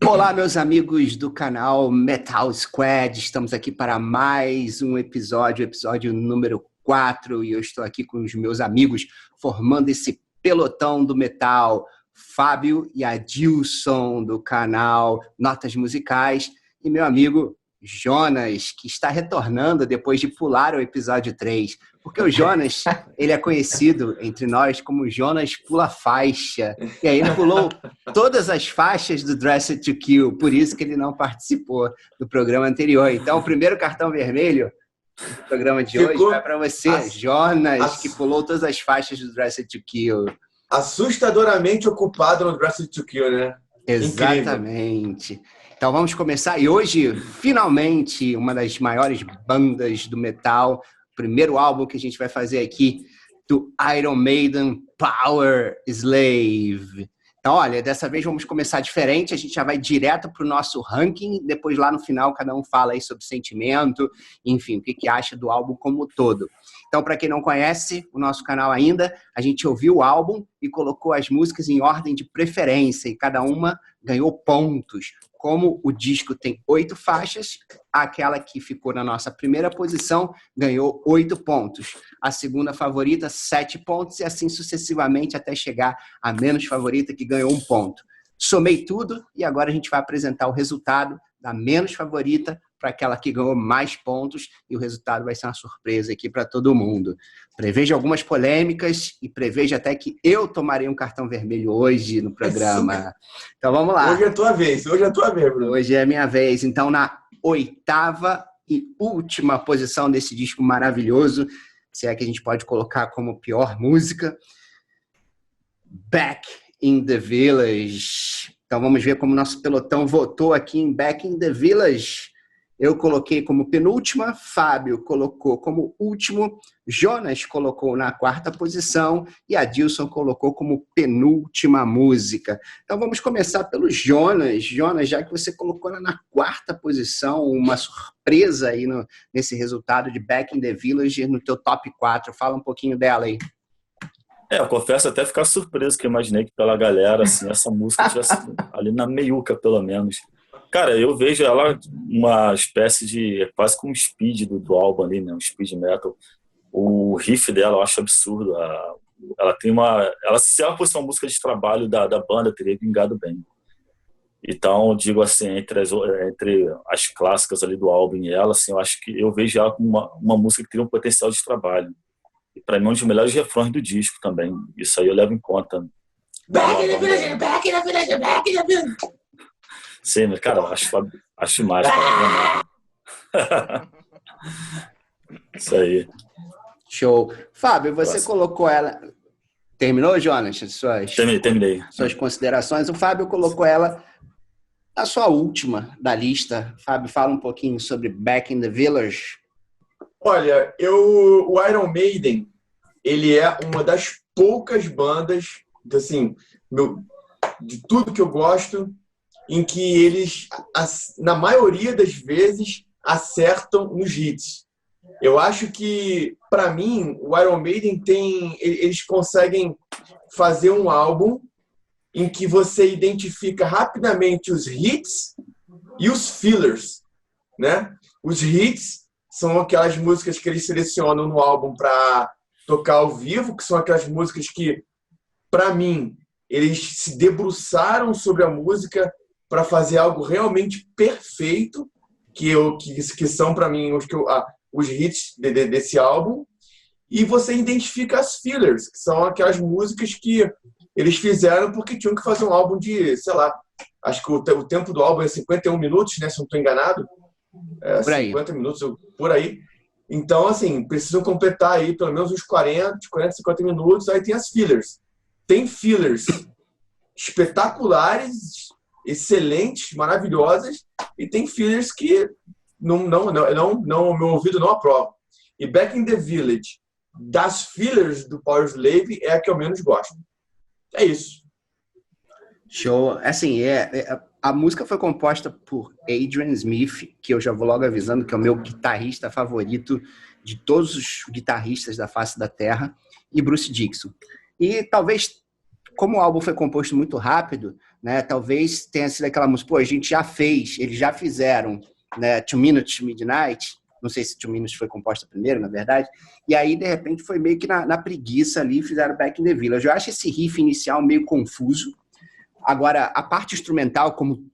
Olá, meus amigos do canal Metal Squad. Estamos aqui para mais um episódio número 4, e eu estou aqui com os meus amigos formando esse pelotão do metal, Fábio e Adilson do canal Notas Musicais e meu amigo Jonas, que está retornando depois de pular o episódio 3, porque o Jonas, ele é conhecido entre nós como Jonas Pula Faixa, e aí ele pulou todas as faixas do Dressed to Kill, por isso que ele não participou do programa anterior. Então, o primeiro cartão vermelho do programa de hoje vai para você, Jonas, que pulou todas as faixas do Dressed to Kill. Assustadoramente ocupado no Dressed to Kill, né? Exatamente. Incrível. Então vamos começar. E hoje, finalmente, uma das maiores bandas do metal, o primeiro álbum que a gente vai fazer aqui, do Iron Maiden, Power Slave. Então, olha, dessa vez vamos começar diferente, a gente já vai direto para o nosso ranking, depois lá no final cada um fala aí sobre sentimento, enfim, o que acha do álbum como um todo. Então, para quem não conhece o nosso canal ainda, a gente ouviu o álbum e colocou as músicas em ordem de preferência, e cada uma ganhou pontos. Como o disco tem 8 faixas, aquela que ficou na nossa primeira posição ganhou 8 pontos. A segunda favorita, 7 pontos, e assim sucessivamente até chegar a menos favorita, que ganhou 1 ponto. Somei tudo e agora a gente vai apresentar o resultado da menos favorita para aquela que ganhou mais pontos, e o resultado vai ser uma surpresa aqui para todo mundo. Prevejo algumas polêmicas e prevejo até que eu tomarei um cartão vermelho hoje no programa. Então vamos lá. Hoje é a tua vez, Bruno. Hoje é a minha vez. Então, na 8ª e última posição desse disco maravilhoso, se é que a gente pode colocar como pior música, Back in the Village. Então vamos ver como nosso pelotão votou aqui em Back in the Village. Eu coloquei como penúltima, Fábio colocou como último, Jonas colocou na 4ª posição e Adilson colocou como penúltima música. Então vamos começar pelo Jonas. Jonas, já que você colocou ela na 4ª posição, uma surpresa aí nesse resultado de Back in the Village no teu top 4. Fala um pouquinho dela aí. Eu confesso até ficar surpreso, que eu imaginei que pela galera, assim, essa música tivesse ali na meiuca, pelo menos. Cara, eu vejo ela uma espécie de, quase como um speed do álbum ali, né? Um speed metal. O riff dela eu acho absurdo. Ela tem se ela fosse uma música de trabalho da banda, teria vingado bem. Então, digo assim, entre as clássicas ali do álbum e ela, assim, eu acho que eu vejo ela como uma música que teria um potencial de trabalho. E para mim, um dos melhores refrões do disco também. Isso aí eu levo em conta. Back in the village, back in the village, back in the village. Sim, mas, cara, acho mais. Isso aí. Show. Fábio, você colocou ela... Terminou, Jonas? Terminei. Suas considerações. O Fábio colocou ela na sua última da lista. Fábio, fala um pouquinho sobre Back in the Village. Olha, o Iron Maiden, ele é uma das poucas bandas, assim, de tudo que eu gosto, em que eles, na maioria das vezes, acertam nos hits. Eu acho que, para mim, o Iron Maiden eles conseguem fazer um álbum em que você identifica rapidamente os hits e os fillers, né? Os hits são aquelas músicas que eles selecionam no álbum para tocar ao vivo, que são aquelas músicas que, para mim, eles se debruçaram sobre a música para fazer algo realmente perfeito, que são, para mim, os hits desse álbum. E você identifica as fillers, que são aquelas músicas que eles fizeram porque tinham que fazer um álbum de, sei lá, acho que o tempo do álbum é 51 minutos, né, se não estou enganado. Por aí. 50 minutos, por aí. Então, assim, precisam completar aí pelo menos uns 40, 50 minutos. Aí tem as fillers. Tem fillers espetaculares, excelentes, maravilhosas, e tem fillers que meu ouvido não aprova. E Back in the Village, das fillers do Power Slave, é a que eu menos gosto. É isso. Show. Assim, a música foi composta por Adrian Smith, que eu já vou logo avisando que é o meu guitarrista favorito de todos os guitarristas da face da Terra, e Bruce Dickinson. E talvez como o álbum foi composto muito rápido, né, talvez tenha sido aquela música, pô, a gente já fez, eles já fizeram, né, 2 Minutes to Midnight, não sei se 2 Minutes foi composta primeiro, na verdade, e aí, de repente, foi meio que na preguiça ali, fizeram Back in the Village. Eu acho esse riff inicial meio confuso. Agora, a parte instrumental, como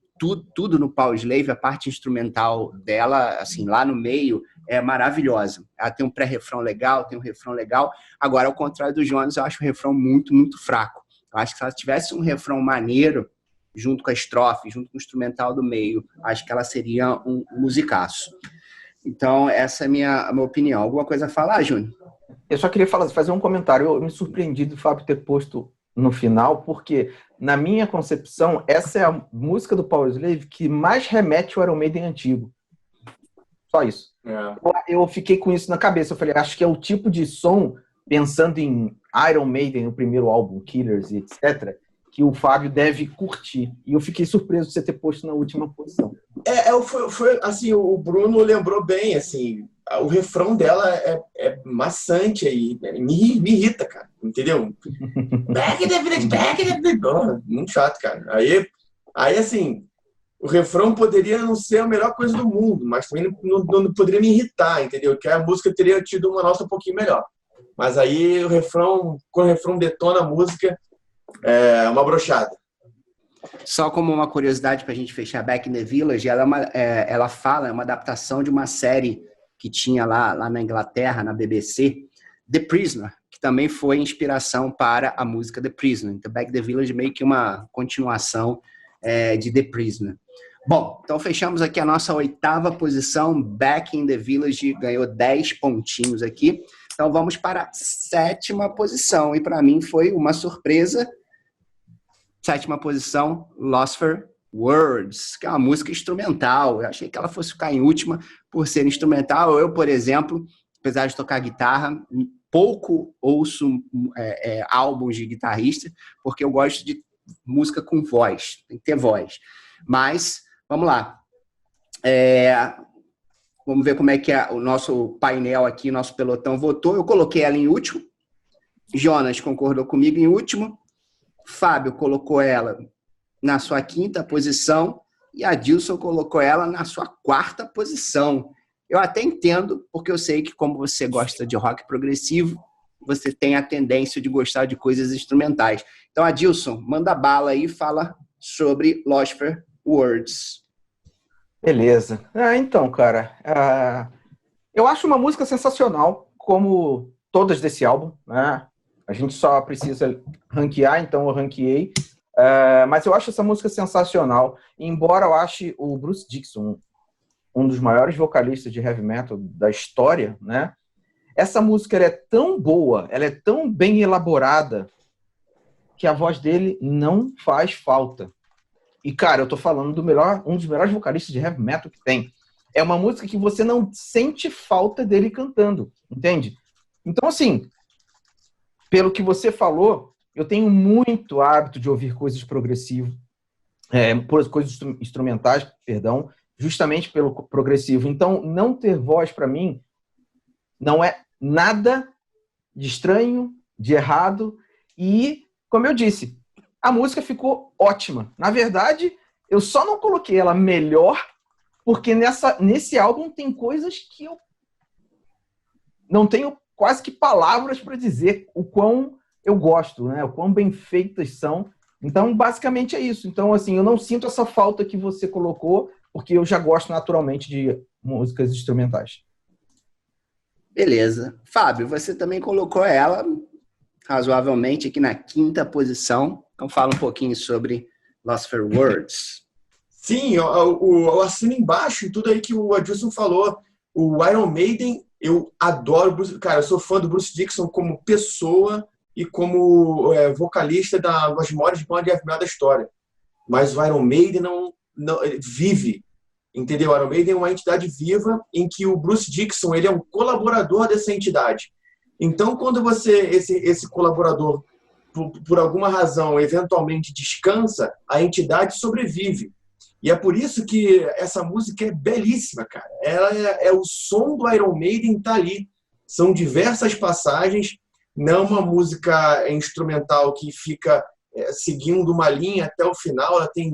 tudo no Power Slave, a parte instrumental dela, assim, lá no meio, é maravilhosa. Ela tem um pré-refrão legal, tem um refrão legal. Agora, ao contrário do Jonas, eu acho o refrão muito, muito fraco. Eu acho que se ela tivesse um refrão maneiro, junto com a estrofe, junto com o instrumental do meio, acho que ela seria um musicaço. Então, essa é a minha opinião. Alguma coisa a falar, Júnior? Eu só queria fazer um comentário. Eu me surpreendi do Fábio ter posto no final, porque, na minha concepção, essa é a música do Power Slave que mais remete ao Iron Maiden antigo. Só isso. Eu fiquei com isso na cabeça. Eu falei, acho que é o tipo de som, pensando em Iron Maiden, no primeiro álbum, Killers e etc., que o Fábio deve curtir. E eu fiquei surpreso de você ter posto na última posição. Foi assim, o Bruno lembrou bem, assim, o refrão dela é maçante aí, me irrita, cara, entendeu? Back in the village, back in the village. Oh, muito chato, cara. Aí, assim, o refrão poderia não ser a melhor coisa do mundo, mas também não poderia me irritar, entendeu? Que a música teria tido uma nota um pouquinho melhor. Mas aí, quando o refrão detona a música, é uma brochada. Só como uma curiosidade para a gente fechar, Back in the Village, ela fala, é uma adaptação de uma série que tinha lá na Inglaterra, na BBC, The Prisoner, que também foi inspiração para a música The Prisoner. Então, Back in the Village é meio que uma continuação de The Prisoner. Bom, então fechamos aqui a nossa 8ª posição, Back in the Village, ganhou 10 pontinhos aqui. Então vamos para a 7ª posição, e para mim foi uma surpresa. 7ª posição, Lost for Words, que é uma música instrumental. Eu achei que ela fosse ficar em última por ser instrumental. Eu, por exemplo, apesar de tocar guitarra, pouco ouço álbuns de guitarrista, porque eu gosto de música com voz, tem que ter voz. Mas, vamos lá. Vamos ver como é que o nosso painel aqui, o nosso pelotão votou. Eu coloquei ela em último. Jonas concordou comigo em último. Fábio colocou ela na sua 5ª posição e a Dilson colocou ela na sua 4ª posição. Eu até entendo, porque eu sei que como você gosta de rock progressivo, você tem a tendência de gostar de coisas instrumentais. Então, Adilson, manda bala aí e fala sobre Lost for Words. Beleza. Então, cara, eu acho uma música sensacional, como todas desse álbum, né? A gente só precisa ranquear, então eu ranqueei. Mas eu acho essa música sensacional. Embora eu ache o Bruce Dickinson um dos maiores vocalistas de heavy metal da história, né? Essa música ela é tão boa, ela é tão bem elaborada, que a voz dele não faz falta. E, cara, eu tô falando um dos melhores vocalistas de heavy metal que tem. É uma música que você não sente falta dele cantando, entende? Então, assim, pelo que você falou, eu tenho muito hábito de ouvir coisas progressivas, coisas instrumentais, perdão, justamente pelo progressivo. Então, não ter voz, para mim, não é nada de estranho, de errado. E, como eu disse, a música ficou ótima. Na verdade, eu só não coloquei ela melhor porque nesse álbum tem coisas que eu não tenho quase que palavras para dizer o quão eu gosto, né? O quão bem feitas são. Então, basicamente é isso. Então, assim, eu não sinto essa falta que você colocou, porque eu já gosto naturalmente de músicas instrumentais. Beleza. Fábio, você também colocou ela razoavelmente aqui na 5ª posição. Então fala um pouquinho sobre Lost for Words. Sim, eu assino embaixo tudo aí que o Adilson falou. O Iron Maiden, eu adoro. Cara, eu sou fã do Bruce Dickinson como pessoa e como vocalista das maiores bandas de heavy metal da história. Mas o Iron Maiden não vive, entendeu? O Iron Maiden é uma entidade viva em que o Bruce Dickinson ele é um colaborador dessa entidade. Então, quando esse colaborador, por alguma razão, eventualmente descansa, a entidade sobrevive. E é por isso que essa música é belíssima, cara. Ela o som do Iron Maiden tá ali. São diversas passagens, não uma música instrumental que fica seguindo uma linha até o final, ela tem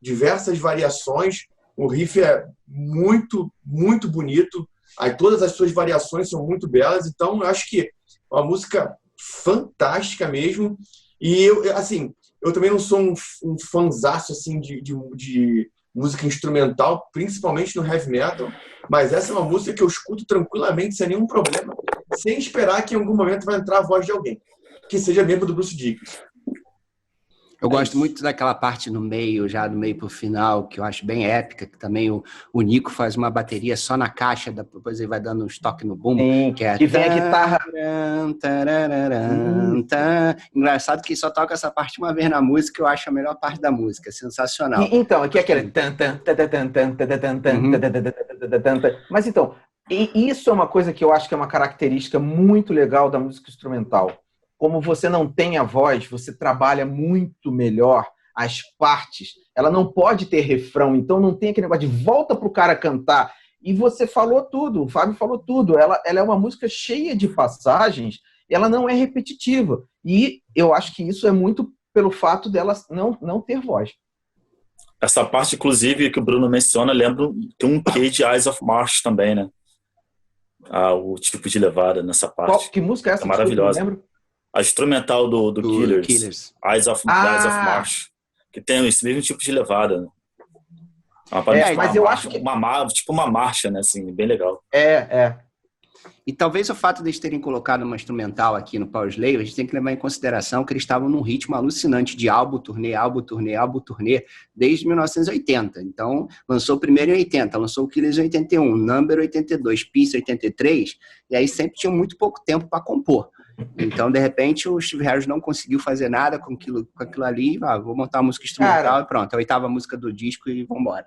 diversas variações, o riff é muito, muito bonito, aí todas as suas variações são muito belas, então eu acho que é uma música fantástica mesmo, e eu também não sou um fanzaço assim, de música instrumental, principalmente no heavy metal, mas essa é uma música que eu escuto tranquilamente, sem nenhum problema, sem esperar que em algum momento vai entrar a voz de alguém, que seja mesmo do Bruce Dickinson. Eu gosto muito daquela parte no meio, já do meio pro final, que eu acho bem épica, que também o Nico faz uma bateria só na caixa, depois ele vai dando uns toques no bumbo, Sim, que vem a guitarra. Engraçado que só toca essa parte uma vez na música, eu acho a melhor parte da música, sensacional. Então, aqui é aquele... Mas então, isso é uma coisa que eu acho que é uma característica muito legal da música instrumental. Como você não tem a voz, você trabalha muito melhor as partes. Ela não pode ter refrão, então não tem aquele negócio de volta pro cara cantar. E você falou tudo, o Fábio falou tudo. Ela é uma música cheia de passagens, ela não é repetitiva. E eu acho que isso é muito pelo fato dela não ter voz. Essa parte, inclusive, que o Bruno menciona, lembra tem um quê de Eyes of March também, né? O tipo de levada nessa parte. Que música é essa? É maravilhosa. Não lembro. A instrumental do Killers. Eyes of March. Que tem esse mesmo tipo de levada. Né? Mas eu acho que... Tipo uma marcha, né? Assim, bem legal. E talvez o fato de eles terem colocado uma instrumental aqui no Powerslave, a gente tem que levar em consideração que eles estavam num ritmo alucinante de álbum, turnê, desde 1980. Então, lançou o primeiro em 80, lançou o Killers em 81, Number 82, Peace 83, e aí sempre tinha muito pouco tempo para compor. Então, de repente, o Steve Harris não conseguiu fazer nada com aquilo ali, vou montar uma música instrumental e pronto, a 8ª música do disco e vambora.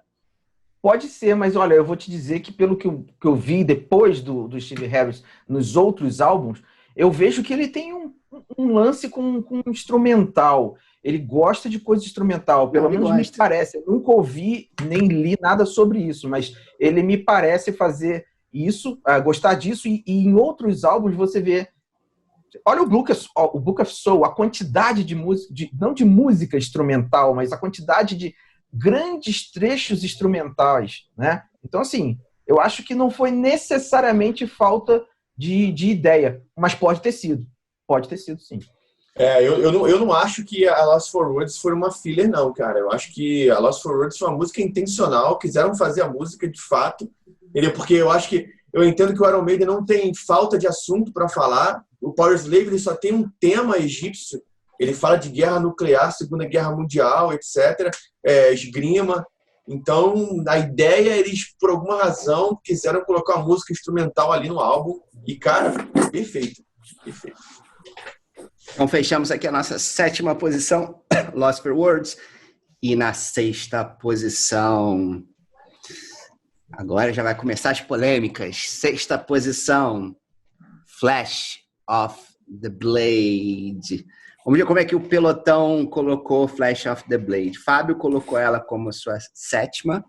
Pode ser, mas olha, eu vou te dizer que pelo que eu vi depois do Steve Harris nos outros álbuns, eu vejo que ele tem um lance com instrumental. Ele gosta de coisa instrumental, pelo menos me parece. Eu nunca ouvi nem li nada sobre isso, mas ele me parece fazer isso, gostar disso, e em outros álbuns você vê. Olha o Book of Soul, a quantidade de música, não de música instrumental, mas a quantidade de grandes trechos instrumentais, né? Então, assim, eu acho que não foi necessariamente falta de ideia, mas pode ter sido, sim. Eu não acho que a Lost for Words foi uma filler, não, cara. Eu acho que a Lost for Words foi uma música intencional, quiseram fazer a música de fato, entendeu? Porque eu entendo que o Iron Maiden não tem falta de assunto para falar. O Powerslave ele só tem um tema egípcio. Ele fala de guerra nuclear, Segunda Guerra Mundial, etc. Esgrima. Então, a ideia, eles, por alguma razão, quiseram colocar uma música instrumental ali no álbum. E, cara, perfeito. Então, fechamos aqui a nossa 7ª posição, Lost for Words. E na 6ª posição... Agora já vai começar as polêmicas. 6ª posição, Flash of the Blade. Vamos ver como é que o pelotão colocou Flash of the Blade. Fábio colocou ela como sua 7ª,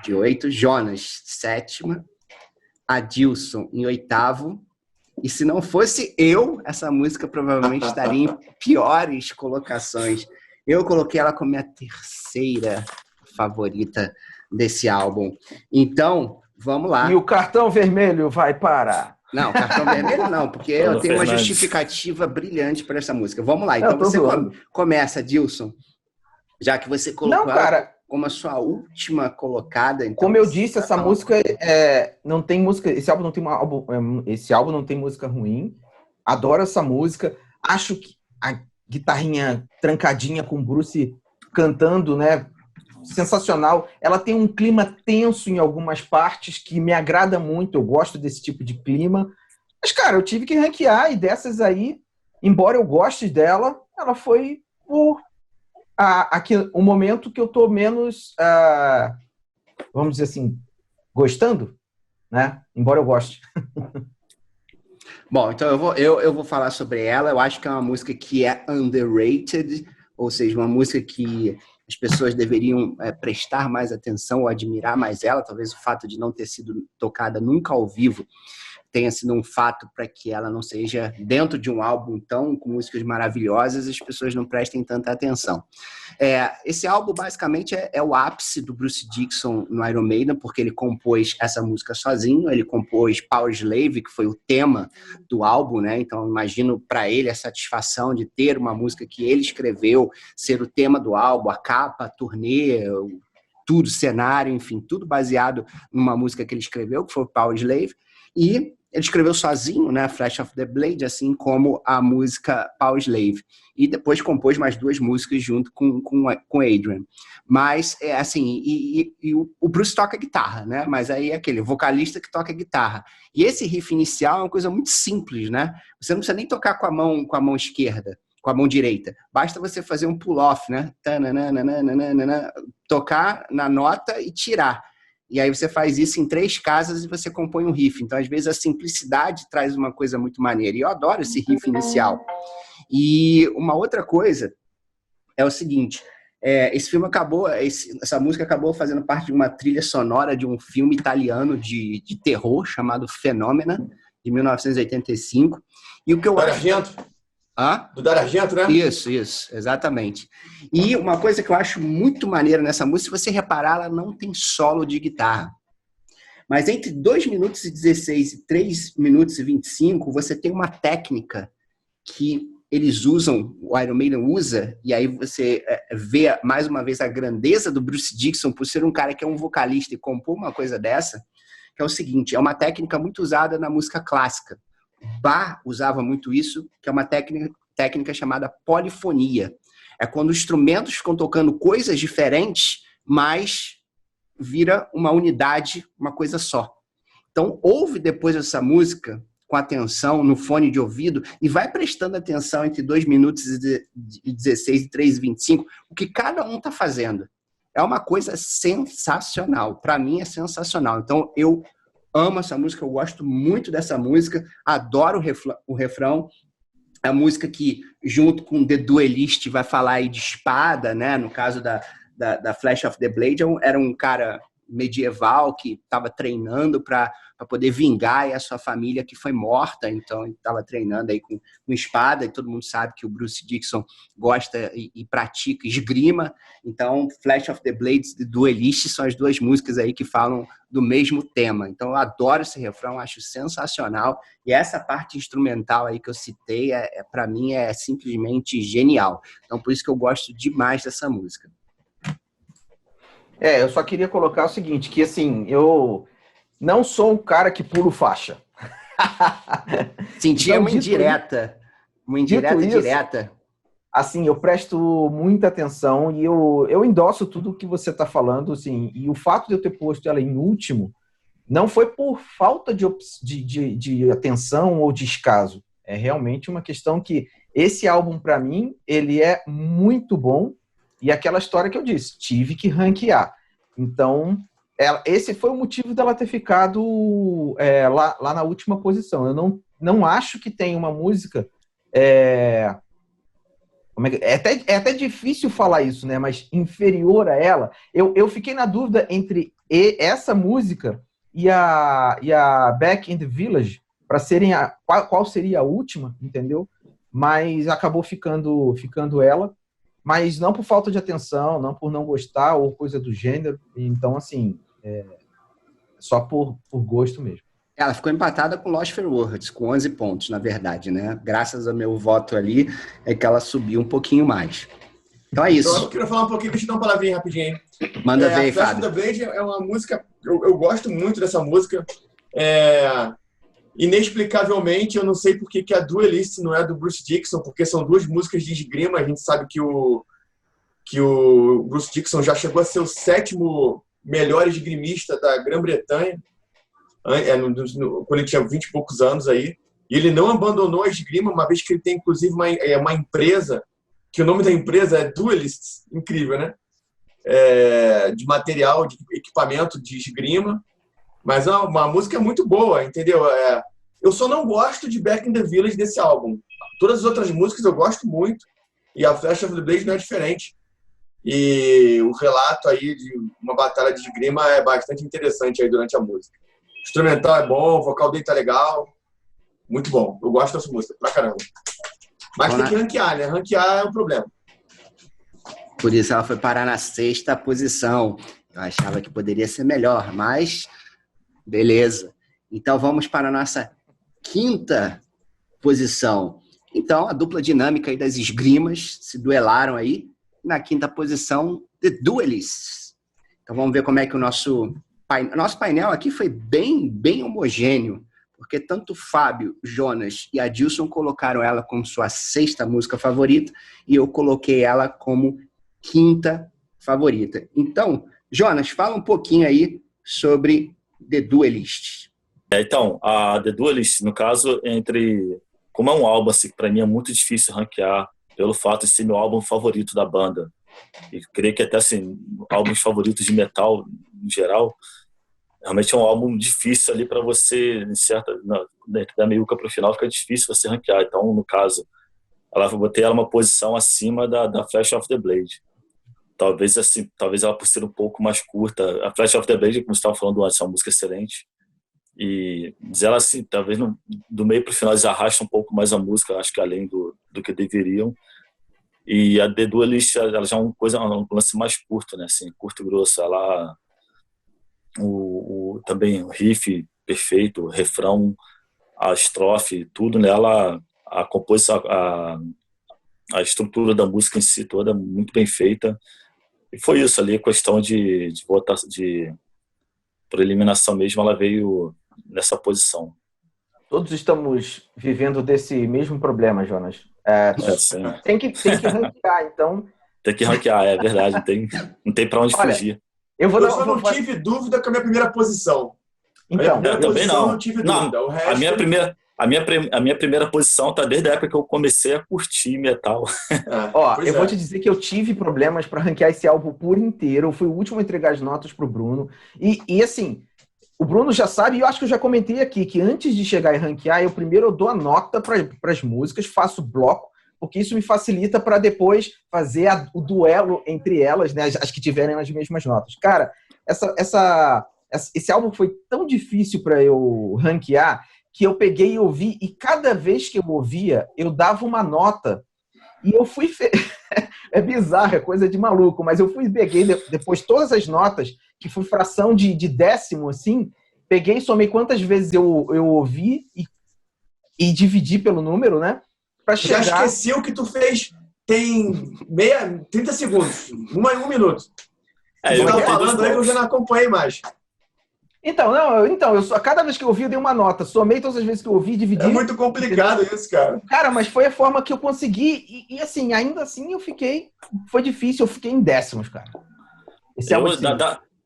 de 8. Jonas, 7ª. Adilson, em 8º. E se não fosse eu, essa música provavelmente estaria em piores colocações. Eu coloquei ela como minha 3ª favorita desse álbum. Então, vamos lá. E o cartão vermelho vai para... Não, cartão vermelho não, porque eu tenho uma justificativa brilhante para essa música. Vamos lá, então você começa, Dilson, já que você colocou ela como a sua última colocada. Então como eu disse, essa música não tem música, esse álbum não tem música ruim. Adoro essa música. Acho que a guitarrinha trancadinha com o Bruce cantando, né? Sensacional. Ela tem um clima tenso em algumas partes que me agrada muito. Eu gosto desse tipo de clima. Mas, cara, eu tive que ranquear e dessas aí, embora eu goste dela, ela foi o momento que eu tô menos, vamos dizer assim, gostando, né? Embora eu goste. Bom, então eu vou falar sobre ela. Eu acho que é uma música que é underrated, ou seja, uma música que as pessoas deveriam prestar mais atenção ou admirar mais ela, talvez o fato de não ter sido tocada nunca ao vivo tenha sido um fato para que ela não seja, dentro de um álbum tão com músicas maravilhosas, as pessoas não prestem tanta atenção. Esse álbum, basicamente, é o ápice do Bruce Dickinson no Iron Maiden, porque ele compôs essa música sozinho, ele compôs Power Slave, que foi o tema do álbum, né? Então, imagino para ele a satisfação de ter uma música que ele escreveu, ser o tema do álbum, a capa, a turnê, tudo, cenário, enfim, tudo baseado numa música que ele escreveu, que foi o Power Slave, e ele escreveu sozinho, né, Flash of the Blade, assim como a música Power Slave, e depois compôs mais 2 músicas junto com Adrian. Mas, assim, o Bruce toca guitarra, né, mas aí é aquele vocalista que toca guitarra. E esse riff inicial é uma coisa muito simples, né, você não precisa nem tocar com a mão esquerda, com a mão direita. Basta você fazer um pull-off, né? Tocar na nota e tirar. E aí você faz isso em 3 casas e você compõe um riff. Então, às vezes, a simplicidade traz uma coisa muito maneira. E eu adoro esse riff inicial. E uma outra coisa é o seguinte, esse filme acabou, essa música acabou fazendo parte de uma trilha sonora de um filme italiano de terror chamado Fenômena, de 1985. E o que eu acho... Do Dario Argento, né? Isso, exatamente. E uma coisa que eu acho muito maneira nessa música, se você reparar, ela não tem solo de guitarra. Mas entre 2 minutos e 16 e 3 minutos e 25, você tem uma técnica que eles usam, o Iron Maiden usa, e aí você vê mais uma vez a grandeza do Bruce Dickinson por ser um cara que é um vocalista e compor uma coisa dessa, que é o seguinte, é uma técnica muito usada na música clássica. Bach usava muito isso, que é uma técnica chamada polifonia. É quando os instrumentos ficam tocando coisas diferentes, mas vira uma unidade, uma coisa só. Então, ouve depois essa música com atenção no fone de ouvido e vai prestando atenção entre 2 minutos e 16 e 3 e 25, o que cada um está fazendo. É uma coisa sensacional. Para mim é sensacional. Então, eu amo essa música, eu gosto muito dessa música, adoro o refrão. A música que, junto com The Duelist, vai falar aí de espada, né? No caso da Flash of the Blade, era um cara medieval que estava treinando para poder vingar a sua família que foi morta, então ele estava treinando aí com espada, e todo mundo sabe que o Bruce Dickinson gosta e pratica esgrima, então Flash of the Blades e Duelist são as 2 músicas aí que falam do mesmo tema, então eu adoro esse refrão, acho sensacional, e essa parte instrumental aí que eu citei, para mim é simplesmente genial, então por isso que eu gosto demais dessa música. Eu só queria colocar o seguinte, que assim, eu não sou um cara que pulo faixa. Senti então, uma indireta direta. Assim, eu presto muita atenção e eu endosso tudo o que você está falando, assim, e o fato de eu ter posto ela em último não foi por falta de atenção ou descaso. É realmente uma questão que esse álbum, para mim, ele é muito bom. E aquela história que eu disse, tive que ranquear. Então, esse foi o motivo dela ter ficado lá na última posição. Eu não acho que tem uma música... É até difícil falar isso, né? Mas inferior a ela. Eu fiquei na dúvida entre essa música e a Back in the Village, para serem qual seria a última, entendeu? Mas acabou ficando ela. Mas não por falta de atenção, não por não gostar ou coisa do gênero. Então, assim, só por gosto mesmo. Ela ficou empatada com Lost for Words, com 11 pontos, na verdade, né? Graças ao meu voto ali, é que ela subiu um pouquinho mais. Então é isso. Eu queria falar um pouquinho, deixa eu dar uma palavrinha rapidinho, hein? Manda ver aí, Flash Fábio. of the Blade é uma música, eu gosto muito dessa música. Inexplicavelmente, eu não sei por que a Duelist não é do Bruce Dickinson, porque são 2 músicas de esgrima. A gente sabe que o Bruce Dickinson já chegou a ser o 7º melhor esgrimista da Grã-Bretanha, quando ele tinha 20 e poucos anos aí. E ele não abandonou a esgrima, uma vez que ele tem, inclusive, uma empresa, que o nome da empresa é Duelists, incrível, né? De material, de equipamento de esgrima. Mas uma música muito boa, entendeu? Eu só não gosto de Back in the Village desse álbum. Todas as outras músicas eu gosto muito, e a Flash of the Blade não é diferente. E o relato aí de uma batalha de esgrima é bastante interessante aí durante a música. O instrumental é bom, o vocal dele tá legal. Muito bom. Eu gosto dessa música, pra caramba. Mas tem que ranquear, né? Ranquear é um problema. Por isso ela foi parar na 6ª posição. Eu achava que poderia ser melhor, mas beleza. Então vamos para a nossa 5ª posição. Então a dupla dinâmica aí das esgrimas se duelaram aí. Na 5ª posição, The Duelists. Então vamos ver como é que o nosso painel aqui foi bem homogêneo, porque tanto o Fábio, Jonas e Adilson colocaram ela como sua 6ª música favorita e eu coloquei ela como 5ª favorita. Então, Jonas, fala um pouquinho aí sobre The Duelists. Então, a The Duelists, no caso, como é um álbum assim, que para mim é muito difícil ranquear, pelo fato de ser meu álbum favorito da banda. E creio que até assim, álbuns favoritos de metal, em geral, realmente é um álbum difícil ali para você, dentro da meiuca para o final, fica difícil você ranquear. Então, no caso, eu botei ela uma posição acima da Flash of the Blade. Talvez ela por ser um pouco mais curta. A Flash of the Blade, como você estava falando antes, é uma música excelente. E ela, assim, talvez do meio para o final eles arrastam um pouco mais a música, acho que além do que deveriam. E a The Duelist, ela já é um lance mais curto, né? Assim, curto e grosso. Ela, também o riff perfeito, o refrão, a estrofe, tudo nela, a composição, a estrutura da música em si toda muito bem feita. E foi isso ali, a questão de votação, por eliminação mesmo, ela veio nessa posição. Todos estamos vivendo desse mesmo problema, Jonas. Tem que ranquear, então. Tem que ranquear, é verdade. Não tem para onde fugir. Eu só não tive dúvida com a minha primeira posição. Então, eu também não tive dúvida. O resto... A minha primeira posição tá desde a época que eu comecei a curtir metal. Vou te dizer que eu tive problemas para ranquear esse álbum por inteiro. Eu fui o último a entregar as notas pro Bruno. E assim, o Bruno já sabe, e eu acho que eu já comentei aqui, que antes de chegar e ranquear, eu primeiro dou a nota para as músicas, faço bloco, porque isso me facilita para depois fazer o duelo entre elas, né, as que tiverem as mesmas notas. Cara, esse álbum foi tão difícil para eu ranquear que eu peguei e ouvi, e cada vez que eu ouvia, eu dava uma nota. E eu fui... É bizarro, é coisa de maluco, mas eu peguei depois todas as notas, que foi fração de décimo, assim, peguei e somei quantas vezes eu ouvi e dividi pelo número, né? Pra chegar... Já esqueceu que tu fez tem 30 segundos, um minuto. Eu tava falando aí que eu já não acompanhei mais. Então, cada vez que eu ouvi, eu dei uma nota. Somei todas as vezes que eu ouvi, dividi. É muito complicado isso, cara. Cara, mas foi a forma que eu consegui. E assim, ainda assim, foi difícil, eu fiquei em décimos, cara. Esse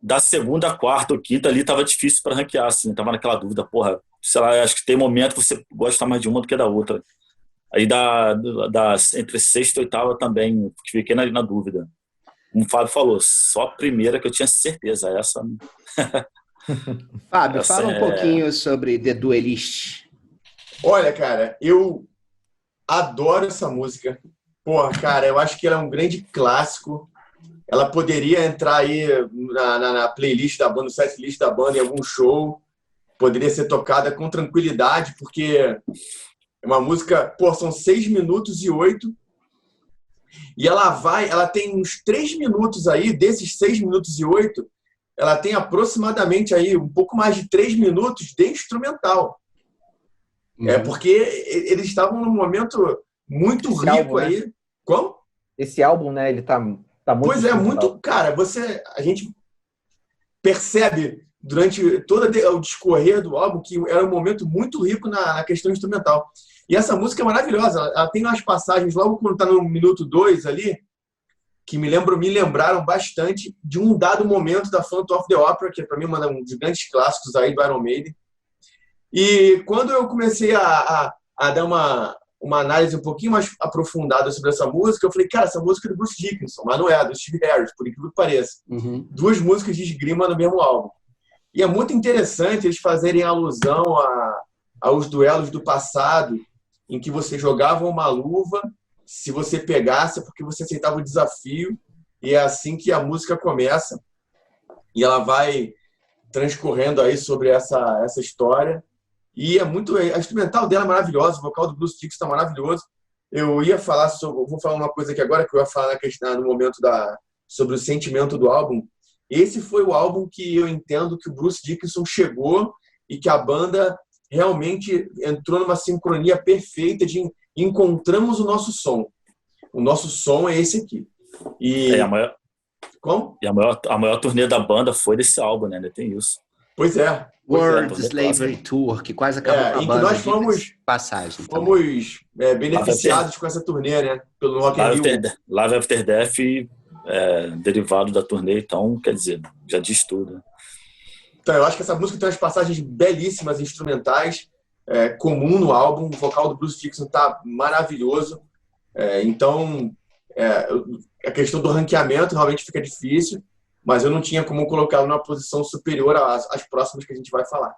da segunda à quarta ou quinta ali tava difícil para ranquear, assim. Tava naquela dúvida, porra, sei lá, acho que tem momento que você gosta mais de uma do que da outra. Aí entre sexta e oitava também, fiquei na dúvida. Como o Fábio falou, só a primeira que eu tinha certeza, essa... Fábio, fala um pouquinho sobre The Duelist. Olha, cara, eu adoro essa música. Porra, cara, eu acho que ela é um grande clássico. Ela poderia entrar aí na playlist da banda, no setlist da banda, em algum show. Poderia ser tocada com tranquilidade, porque é uma música... Pô, são 6 minutos e 8. E ela tem uns 3 minutos aí, desses 6 minutos e 8... ela tem aproximadamente aí um pouco mais de 3 minutos de instrumental. Porque eles estavam num momento muito Esse rico álbum, aí. né? Como? Esse álbum, né, ele tá muito... Pois é, muito... Cara, a gente percebe durante todo o discorrer do álbum que era um momento muito rico na questão instrumental. E essa música é maravilhosa. Ela tem umas passagens, logo quando tá no minuto 2 ali, que me lembraram bastante de um dado momento da Phantom of the Opera, que para mim é um dos grandes clássicos aí do Iron Maiden. E quando eu comecei a dar uma análise um pouquinho mais aprofundada sobre essa música, eu falei, cara, essa música é do Bruce Dickinson, mas não é, do Steve Harris, por incrível que pareça. Duas músicas de esgrima no mesmo álbum. E é muito interessante eles fazerem alusão aos duelos do passado, em que você jogava uma luva, se você pegasse, é porque você aceitava o desafio, e é assim que a música começa. E ela vai transcorrendo aí sobre essa história. E é muito... A instrumental dela é maravilhosa, o vocal do Bruce Dickinson está maravilhoso. Eu ia falar sobre... Vou falar uma coisa aqui agora, que eu ia falar na questão, no momento sobre o sentimento do álbum. Esse foi o álbum que eu entendo que o Bruce Dickinson chegou e que a banda realmente entrou numa sincronia perfeita de encontramos o nosso som. O nosso som é esse aqui. E como? E a maior turnê da banda foi desse álbum, né? Ainda tem isso. Pois é. World Slavery Tour, que quase acabou com a em banda. Que nós fomos beneficiados com essa turnê, né? Pelo Rock in Rio. Live After Death, derivado da turnê, então, quer dizer, já diz tudo. Né? Então, eu acho que essa música tem umas passagens belíssimas, instrumentais, comum no álbum. O vocal do Bruce Dickinson tá maravilhoso. Então, a questão do ranqueamento realmente fica difícil, mas eu não tinha como colocá-lo numa posição superior às próximas que a gente vai falar.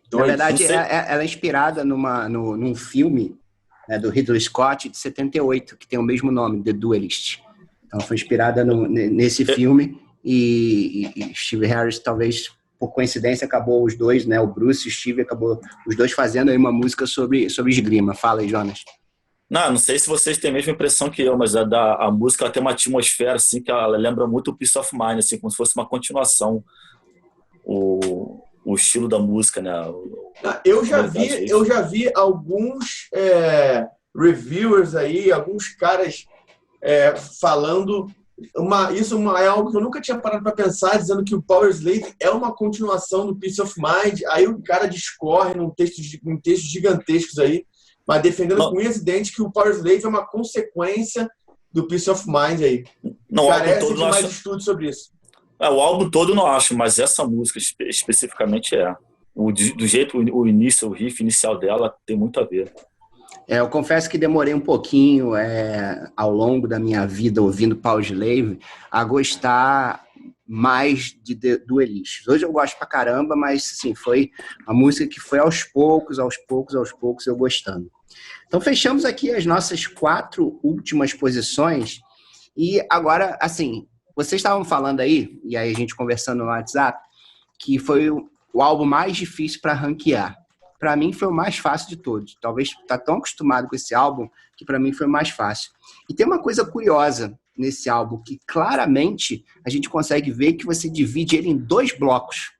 Então, na verdade, ela é inspirada num filme, né, do Ridley Scott, de 78, que tem o mesmo nome, The Duelist. Então, foi inspirada nesse filme e Steve Harris, talvez por coincidência, acabou os dois, né, o Bruce e o Steve, acabou os dois fazendo aí uma música sobre esgrima. Fala aí, Jonas. Não sei se vocês têm a mesma impressão que eu, mas a música ela tem uma atmosfera assim, que ela lembra muito o Peace of Mind, assim, como se fosse uma continuação. O estilo da música, né? Eu já vi alguns reviewers aí, alguns caras falando isso é algo que eu nunca tinha parado para pensar, dizendo que o Powerslave é uma continuação do Peace of Mind. Aí o cara discorre em textos gigantescos aí, mas defendendo com unhas e dentes que o Powerslave é uma consequência do Peace of Mind aí. Carece de mais estudo sobre isso. O álbum todo eu não acho, mas essa música especificamente é. Do jeito, o início, o riff inicial dela tem muito a ver. Eu confesso que demorei um pouquinho ao longo da minha vida ouvindo Powerslave a gostar mais de Duelists. Hoje eu gosto pra caramba, mas sim, foi a música que foi aos poucos eu gostando. Então fechamos aqui as nossas 4 últimas posições e agora, assim, vocês estavam falando aí, e aí a gente conversando no WhatsApp, que foi o álbum mais difícil para ranquear. Para mim foi o mais fácil de todos. Talvez tá tão acostumado com esse álbum que para mim foi o mais fácil. E tem uma coisa curiosa nesse álbum, que claramente a gente consegue ver que você divide ele em 2 blocos.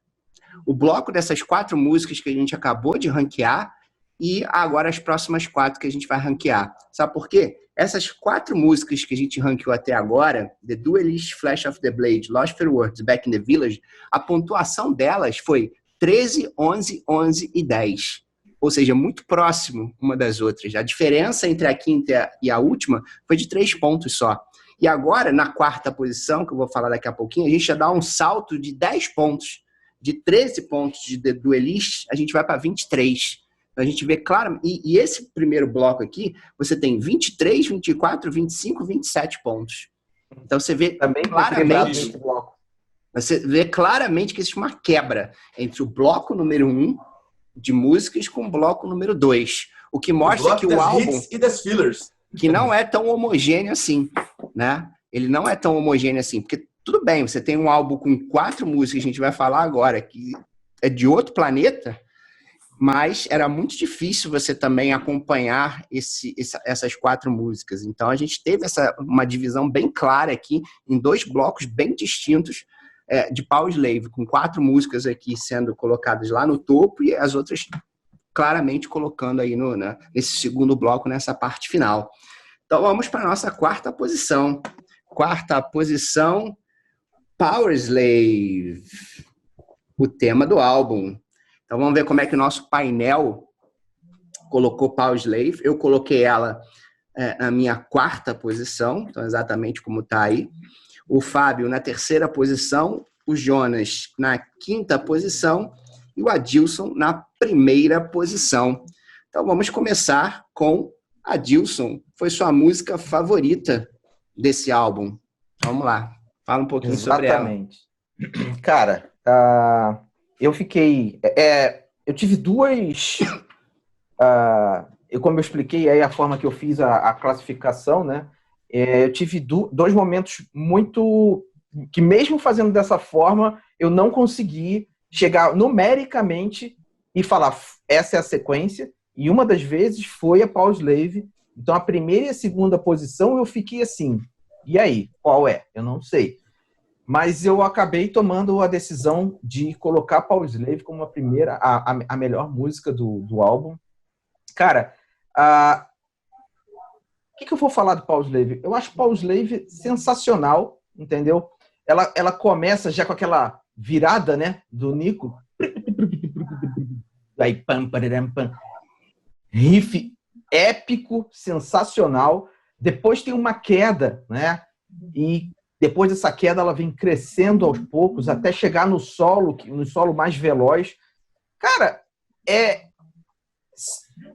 O bloco dessas 4 músicas que a gente acabou de ranquear e agora as próximas 4 que a gente vai ranquear. Sabe por quê? Essas 4 músicas que a gente ranqueou até agora, The Duelist, Flash of the Blade, Lost for Words, Back in the Village, a pontuação delas foi 13, 11, 11 e 10. Ou seja, muito próximo uma das outras. A diferença entre a quinta e a última foi de 3 pontos só. E agora, na 4ª posição, que eu vou falar daqui a pouquinho, a gente já dá um salto de 10 pontos. De 13 pontos de The Duelist, a gente vai para 23. Então a gente vê claro. E esse primeiro bloco aqui, você tem 23, 24, 25, 27 pontos. Então você vê também claramente... Você vê claramente que existe uma quebra entre o bloco número 1 de músicas com o bloco número 2. O que mostra que o álbum... e das fillers. Que não é tão homogêneo assim, né? Ele não é tão homogêneo assim. Porque, tudo bem, você tem um álbum com 4 músicas, a gente vai falar agora, que é de outro planeta, mas era muito difícil você também acompanhar essas 4 músicas. Então, a gente teve uma divisão bem clara aqui, em 2 blocos bem distintos, de Powerslave, com 4 músicas aqui sendo colocadas lá no topo e as outras claramente colocando aí nesse segundo bloco, nessa parte final. Então vamos para a nossa 4ª posição. 4ª posição, Powerslave, o tema do álbum. Então vamos ver como é que o nosso painel colocou Powerslave. Eu coloquei ela na minha 4ª posição, então exatamente como está aí. O Fábio na 3ª posição, o Jonas na 5ª posição e o Adilson na 1ª posição. Então vamos começar com Adilson. Foi sua música favorita desse álbum? Vamos lá, fala um pouquinho sobre ela. Exatamente. Cara, eu fiquei... eu tive 2... como eu expliquei aí a forma que eu fiz a classificação, né? Eu tive 2 momentos muito... que mesmo fazendo dessa forma, eu não consegui chegar numericamente e falar, essa é a sequência, e uma das vezes foi a Powerslave. Então, a primeira e a segunda posição, eu fiquei assim, e aí, qual é? Eu não sei. Mas eu acabei tomando a decisão de colocar Powerslave como a primeira, a melhor música do álbum. Cara, o que eu vou falar do Powerslave? Eu acho Powerslave sensacional, entendeu? Ela começa já com aquela virada, né, do Nico. Aí, pam, pararam, pam. Riff épico, sensacional. Depois tem uma queda, né? E depois dessa queda ela vem crescendo aos poucos até chegar no solo mais veloz. Cara,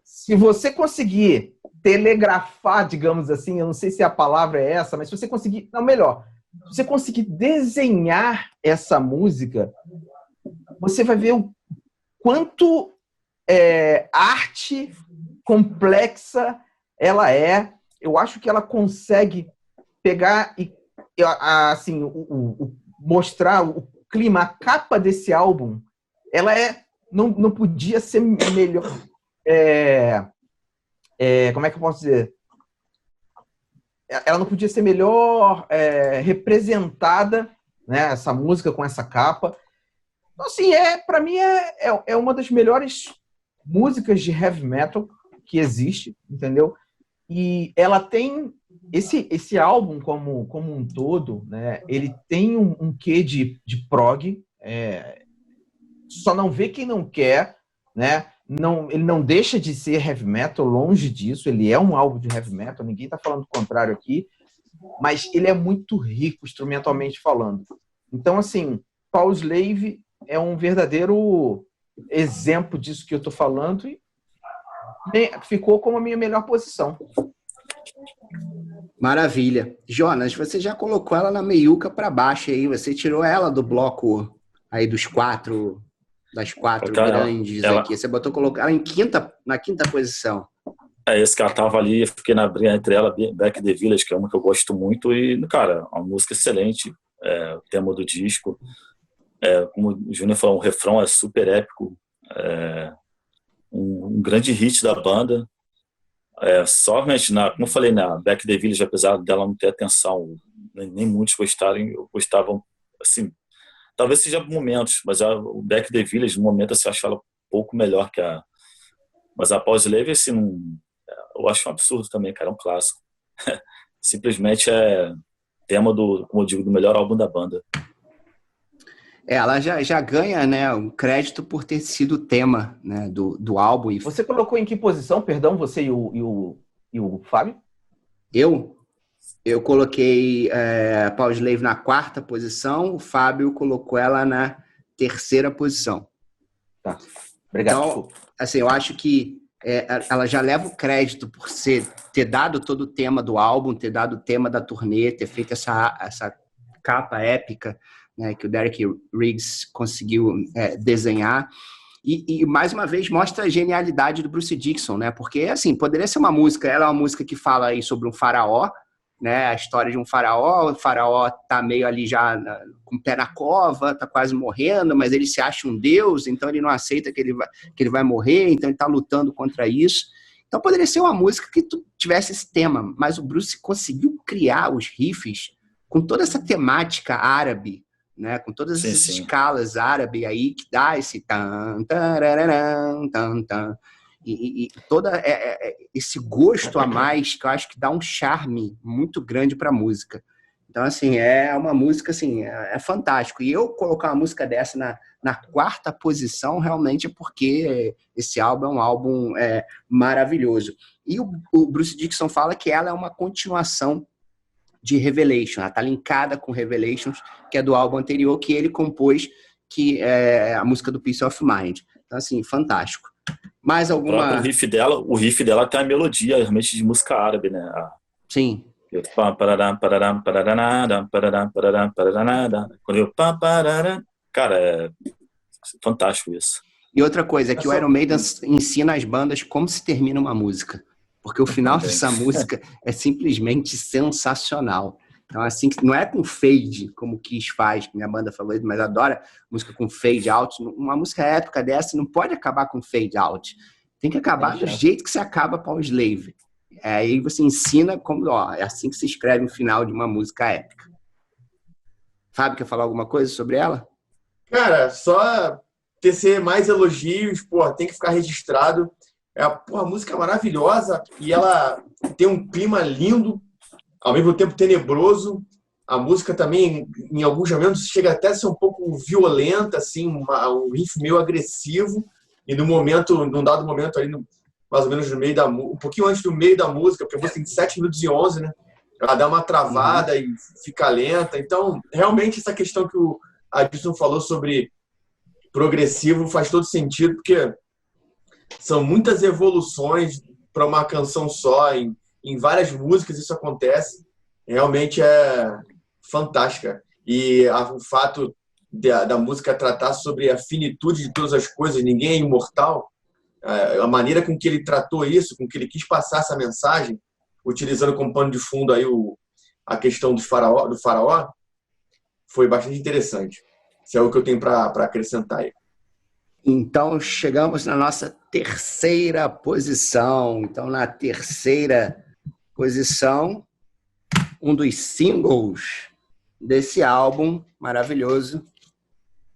se você conseguir telegrafar, digamos assim, eu não sei se a palavra é essa, mas se você conseguir, não, melhor, se você conseguir desenhar essa música, você vai ver o quanto arte complexa ela é. Eu acho que ela consegue pegar e assim, mostrar o clima, a capa desse álbum, ela não podia ser melhor. Como é que eu posso dizer? Ela não podia ser melhor representada, né? Essa música com essa capa. Então, assim, para mim é uma das melhores músicas de heavy metal que existe, entendeu? E ela tem esse álbum como um todo, né? Ele tem um quê de prog, só não vê quem não quer, né? Ele não deixa de ser heavy metal, longe disso, ele é um álbum de heavy metal, ninguém está falando o contrário aqui, mas ele é muito rico instrumentalmente falando. Então, assim, Powerslave é um verdadeiro exemplo disso que eu estou falando e ficou como a minha melhor posição. Maravilha. Jonas, você já colocou ela na meiuca para baixo aí, você tirou ela do bloco aí das quatro grandes aqui. Você colocou ela na quinta posição. Esse que ela tava ali, eu fiquei na briga entre ela, Back the Village, que é uma que eu gosto muito, e, cara, uma música excelente, o tema do disco. Como o Júnior falou, o refrão é super épico, um grande hit da banda. Somente, como eu falei, na Back the Village, apesar dela não ter atenção, nem muitos gostarem, eu gostava, assim, talvez seja momentos, mas o Back the Village, no momento, assim, eu acho ela um pouco melhor que mas a Powerslave, assim, eu acho um absurdo também, cara, é um clássico. Simplesmente tema como eu digo, do melhor álbum da banda. Ela já ganha, né, um crédito por ter sido o tema, né, do álbum. Você colocou em que posição, perdão, você e o Fábio? Eu coloquei Powerslave na quarta posição, o Fábio colocou ela na terceira posição. Tá, obrigado. Então, assim, eu acho que ela já leva o crédito por ter dado todo o tema do álbum, ter dado o tema da turnê, ter feito essa capa épica, né, que o Derek Riggs conseguiu desenhar. E, mais uma vez, mostra a genialidade do Bruce Dickinson, né? Porque, assim, poderia ser uma música, ela é uma música que fala aí sobre um faraó, né? A história de um faraó, o faraó tá meio ali já com o pé na cova, tá quase morrendo, mas ele se acha um deus, então ele não aceita que ele vai morrer, então ele tá lutando contra isso. Então poderia ser uma música que tivesse esse tema, mas o Bruce conseguiu criar os riffs com toda essa temática árabe, né? Com todas essas escalas árabes aí que dá esse tan, tararã, tan, tan. E todo esse gosto a mais que eu acho que dá um charme muito grande para a música. Então, assim, é uma música, assim, é fantástico. E eu colocar uma música dessa na quarta posição realmente é porque esse álbum é um álbum maravilhoso. E o Bruce Dickinson fala que ela é uma continuação de Revelation. Ela está linkada com Revelations, que é do álbum anterior que ele compôs, que é a música do Peace of Mind. Então, assim, fantástico. Mais alguma... O riff dela tem a melodia realmente de música árabe, né? Sim. Cara, é fantástico isso. E outra coisa, é que o Iron Maiden ensina as bandas como se termina uma música. Porque o final dessa música é simplesmente sensacional. Então, assim, não é com fade, como o Kiss faz, que minha banda favorita, mas adora música com fade out. Uma música épica dessa não pode acabar com fade out. Tem que acabar do jeito que se acaba Power Slave. Aí você ensina como, ó, é assim que se escreve o final de uma música épica. Fábio, quer falar alguma coisa sobre ela? Cara, só tecer mais elogios, porra, tem que ficar registrado. A música é maravilhosa e ela tem um clima lindo, ao mesmo tempo tenebroso. A música também, em alguns momentos, chega até a ser um pouco violenta, assim, um riff meio agressivo. E num dado momento ali, mais ou menos no meio um pouquinho antes do meio da música, porque a música tem 7 minutos e 11, né? Ela dá uma travada e fica lenta. Então, realmente, essa questão que o Adilson falou sobre progressivo faz todo sentido, porque são muitas evoluções para uma canção só, em várias músicas isso acontece. Realmente é fantástica. E o fato da música tratar sobre a finitude de todas as coisas, ninguém é imortal, a maneira com que ele tratou isso, com que ele quis passar essa mensagem, utilizando como pano de fundo aí a questão do faraó, foi bastante interessante. Isso é o que eu tenho para acrescentar aí. Então, chegamos na nossa terceira posição. Então, na terceira posição, um dos singles desse álbum maravilhoso,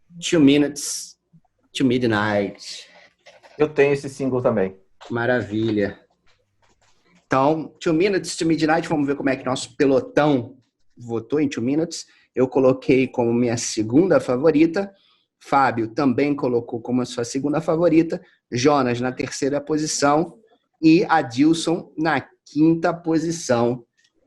2 Minutes to Midnight. Eu tenho esse single também. Maravilha. Então, 2 Minutes to Midnight, vamos ver como é que nosso pelotão votou em 2 Minutes. Eu coloquei como minha segunda favorita. Fábio também colocou como a sua segunda favorita. Jonas na terceira posição. E Adilson na quinta posição.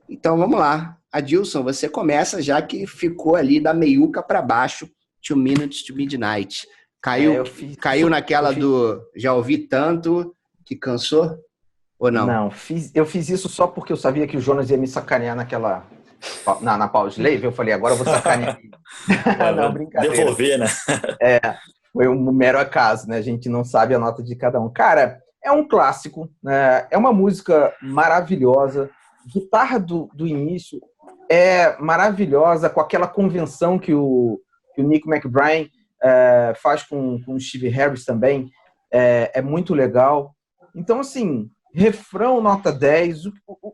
Então, vamos lá. Adilson, você começa já que ficou ali da meiuca para baixo. 2 Minutes to Midnight. Caiu naquela do já ouvi tanto que cansou? Ou não? Não, eu fiz isso só porque eu sabia que o Jonas ia me sacanear na Power Slave. Eu falei, agora eu vou sacanear. Não, brincadeira. Devolver, né? Foi um mero acaso, né? A gente não sabe a nota de cada um. Cara, é um clássico, né? É uma música maravilhosa. Guitarra do início é maravilhosa, com aquela convenção que o Nick McBride faz com o Steve Harris também. É muito legal. Então, assim, refrão nota 10.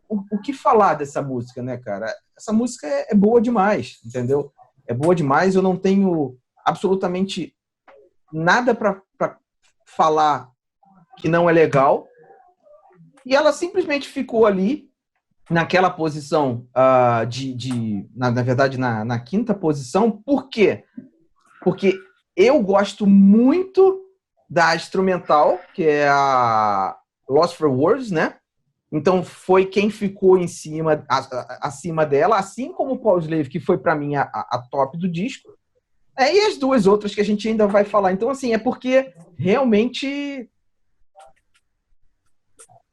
O que falar dessa música, né, cara? Essa música é boa demais, entendeu? É boa demais. Eu não tenho absolutamente nada para falar que não é legal. E ela simplesmente ficou ali, naquela posição, na verdade, na quinta posição. Por quê? Porque eu gosto muito da instrumental, que é a Lost for Words, né? Então foi quem ficou acima dela, assim como o Power Slave, que foi para mim a top do disco. E as duas outras que a gente ainda vai falar. Então, assim, é porque realmente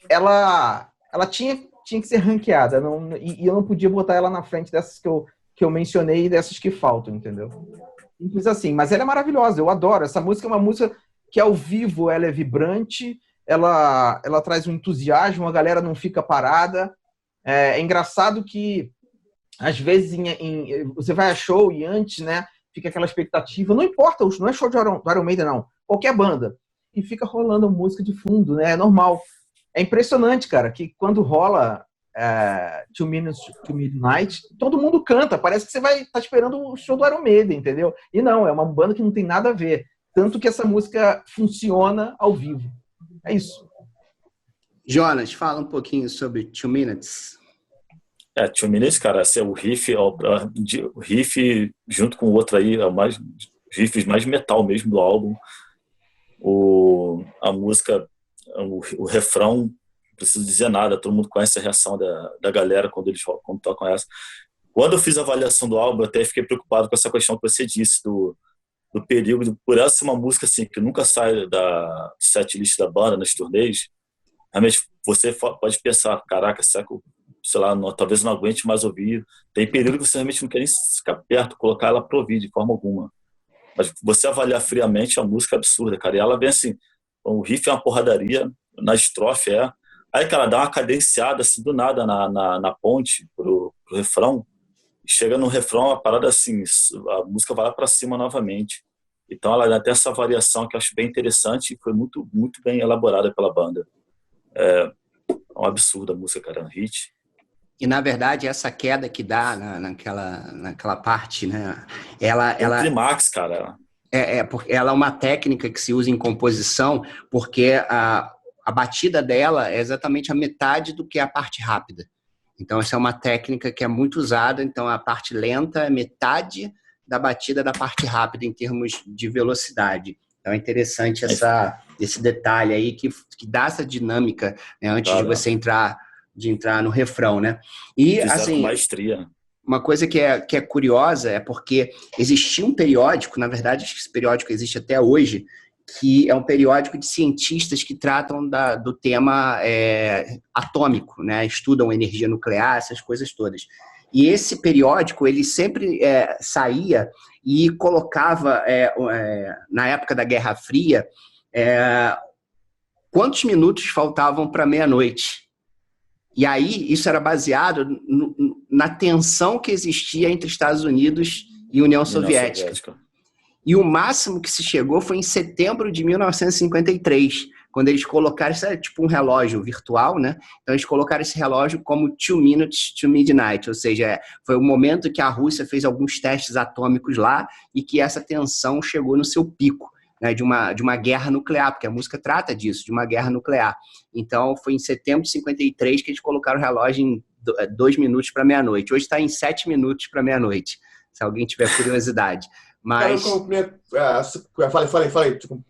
ela tinha que ser ranqueada. E eu não podia botar ela na frente dessas que eu mencionei e dessas que faltam, entendeu? Simples assim. Mas ela é maravilhosa, eu adoro. Essa música é uma música que ao vivo ela é vibrante, ela traz um entusiasmo, a galera não fica parada. É engraçado que, às vezes, você vai a show e antes, né, fica aquela expectativa. Não importa, não é show do Iron Maiden, não. Qualquer banda. E fica rolando música de fundo, né? É normal. É impressionante, cara, que quando rola 2 Minutes to Midnight, todo mundo canta. Parece que você vai estar esperando o show do Iron Maiden, entendeu? E não, é uma banda que não tem nada a ver. Tanto que essa música funciona ao vivo. É isso. Jonas, fala um pouquinho sobre 2 Minutes. 2 Minutes, cara, assim, o riff junto com o outro aí, riffs mais metal mesmo do álbum. A música, o refrão, não preciso dizer nada, todo mundo conhece a reação da galera quando tocam essa. Quando eu fiz a avaliação do álbum, eu até fiquei preocupado com essa questão que você disse, do perigo, por ela ser uma música assim, que nunca sai da setlist da banda, nas turnês. Realmente, você pode pensar, caraca, será que sei lá, talvez não aguente mais ouvir. Tem período que você realmente não quer nem ficar perto, colocar ela para ouvir de forma alguma. Mas você avaliar friamente a música é absurda, cara. E ela vem assim, o riff é uma porradaria, na estrofe Aí, cara, dá uma cadenciada assim do nada na ponte pro refrão. chega no refrão, a parada assim, a música vai lá pra cima novamente. Então ela tem essa variação que eu acho bem interessante e foi muito, muito bem elaborada pela banda. É um absurdo a música, cara, é um hit. E, na verdade, essa queda que dá naquela parte, né? Tem um clímax, cara. Porque ela é uma técnica que se usa em composição, porque a batida dela é exatamente a metade do que é a parte rápida. Então, essa é uma técnica que é muito usada. Então, a parte lenta é metade da batida da parte rápida em termos de velocidade. Então, é interessante esse detalhe aí que dá essa dinâmica, né, antes de você entrar no refrão, né? E, assim, com maestria. Uma coisa que é curiosa é porque existia um periódico, na verdade, esse periódico existe até hoje, que é um periódico de cientistas que tratam do tema atômico, né? Estudam energia nuclear, essas coisas todas. E esse periódico, ele sempre saía e colocava, na época da Guerra Fria, quantos minutos faltavam para meia-noite. E aí, isso era baseado na tensão que existia entre Estados Unidos e União Soviética. E o máximo que se chegou foi em setembro de 1953, quando eles colocaram, isso é tipo um relógio virtual, né? Então, eles colocaram esse relógio como 2 minutes to midnight, ou seja, foi o momento que a Rússia fez alguns testes atômicos lá e que essa tensão chegou no seu pico, né, de uma guerra nuclear, porque a música trata disso, de uma guerra nuclear. Então, foi em setembro de 53 que eles colocaram o relógio em 2 minutos para meia-noite. Hoje está em 7 minutos para meia-noite, se alguém tiver curiosidade. Mas falei.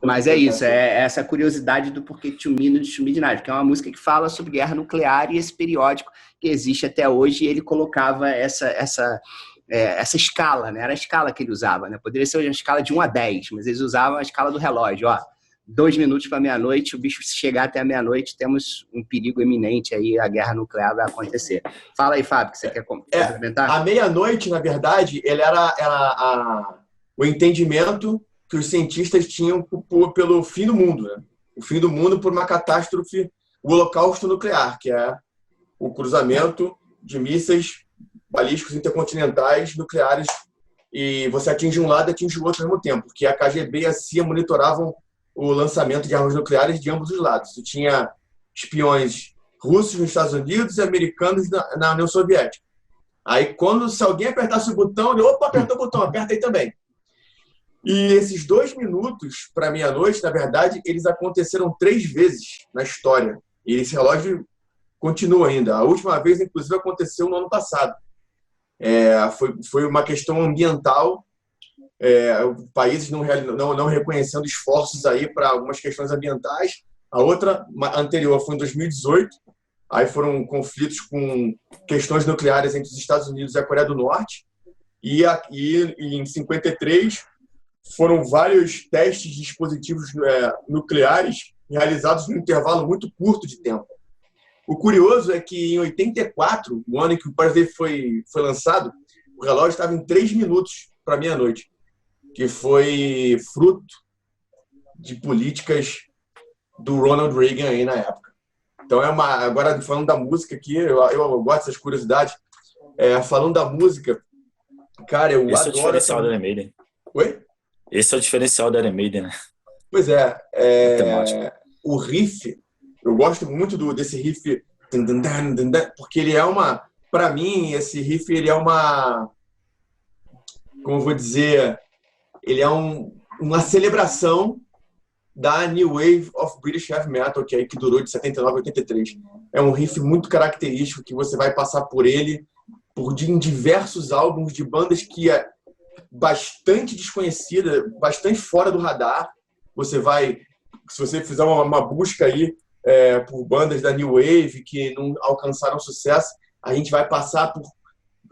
Mas é isso, é essa curiosidade do porquê 2 Minutes to Midnight, que é uma música que fala sobre guerra nuclear e esse periódico que existe até hoje, e ele colocava essa escala, né? Era a escala que ele usava, né? Poderia ser uma escala de 1 a 10, mas eles usavam a escala do relógio, 2 minutos para meia-noite, o bicho se chegar até a meia-noite, temos um perigo iminente aí, a guerra nuclear vai acontecer. Fala aí, Fábio, que você quer complementar? A meia-noite, na verdade, ele era o entendimento que os cientistas tinham pelo fim do mundo, né? O fim do mundo por uma catástrofe, o holocausto nuclear, que é o cruzamento de mísseis balísticos intercontinentais nucleares, e você atinge um lado e atinge o outro ao mesmo tempo, porque a KGB e a CIA monitoravam o lançamento de armas nucleares de ambos os lados. Você tinha espiões russos nos Estados Unidos e americanos na União Soviética. Aí, se alguém apertasse o botão, ele, opa, apertou o botão, aperta aí também. E esses 2 minutos para meia-noite, na verdade, eles aconteceram 3 vezes na história. E esse relógio continua ainda. A última vez, inclusive, aconteceu no ano passado. Foi uma questão ambiental, países não reconhecendo esforços aí para algumas questões ambientais. A outra, anterior, foi em 2018. Aí foram conflitos com questões nucleares entre os Estados Unidos e a Coreia do Norte. E em 53 foram vários testes de dispositivos nucleares realizados num intervalo muito curto de tempo. O curioso é que em 84, o ano em que o Party foi lançado, o relógio estava em 3 minutos para meia-noite, que foi fruto de políticas do Ronald Reagan aí na época. Então, agora falando da música aqui, eu gosto dessas curiosidades. Falando da música, cara, eu Esse adoro... é o diferencial da Iron Maiden. Oi? Esse é o diferencial da Iron Maiden, né? Pois o riff, eu gosto muito desse riff, porque ele é para mim, esse riff, ele é como eu vou dizer, ele é uma celebração da New Wave of British Heavy Metal, que durou de 79 a 83. É um riff muito característico, que você vai passar por ele em diversos álbuns de bandas que é bastante desconhecida, bastante fora do radar. Se você fizer uma busca aí por bandas da New Wave que não alcançaram sucesso, a gente vai passar por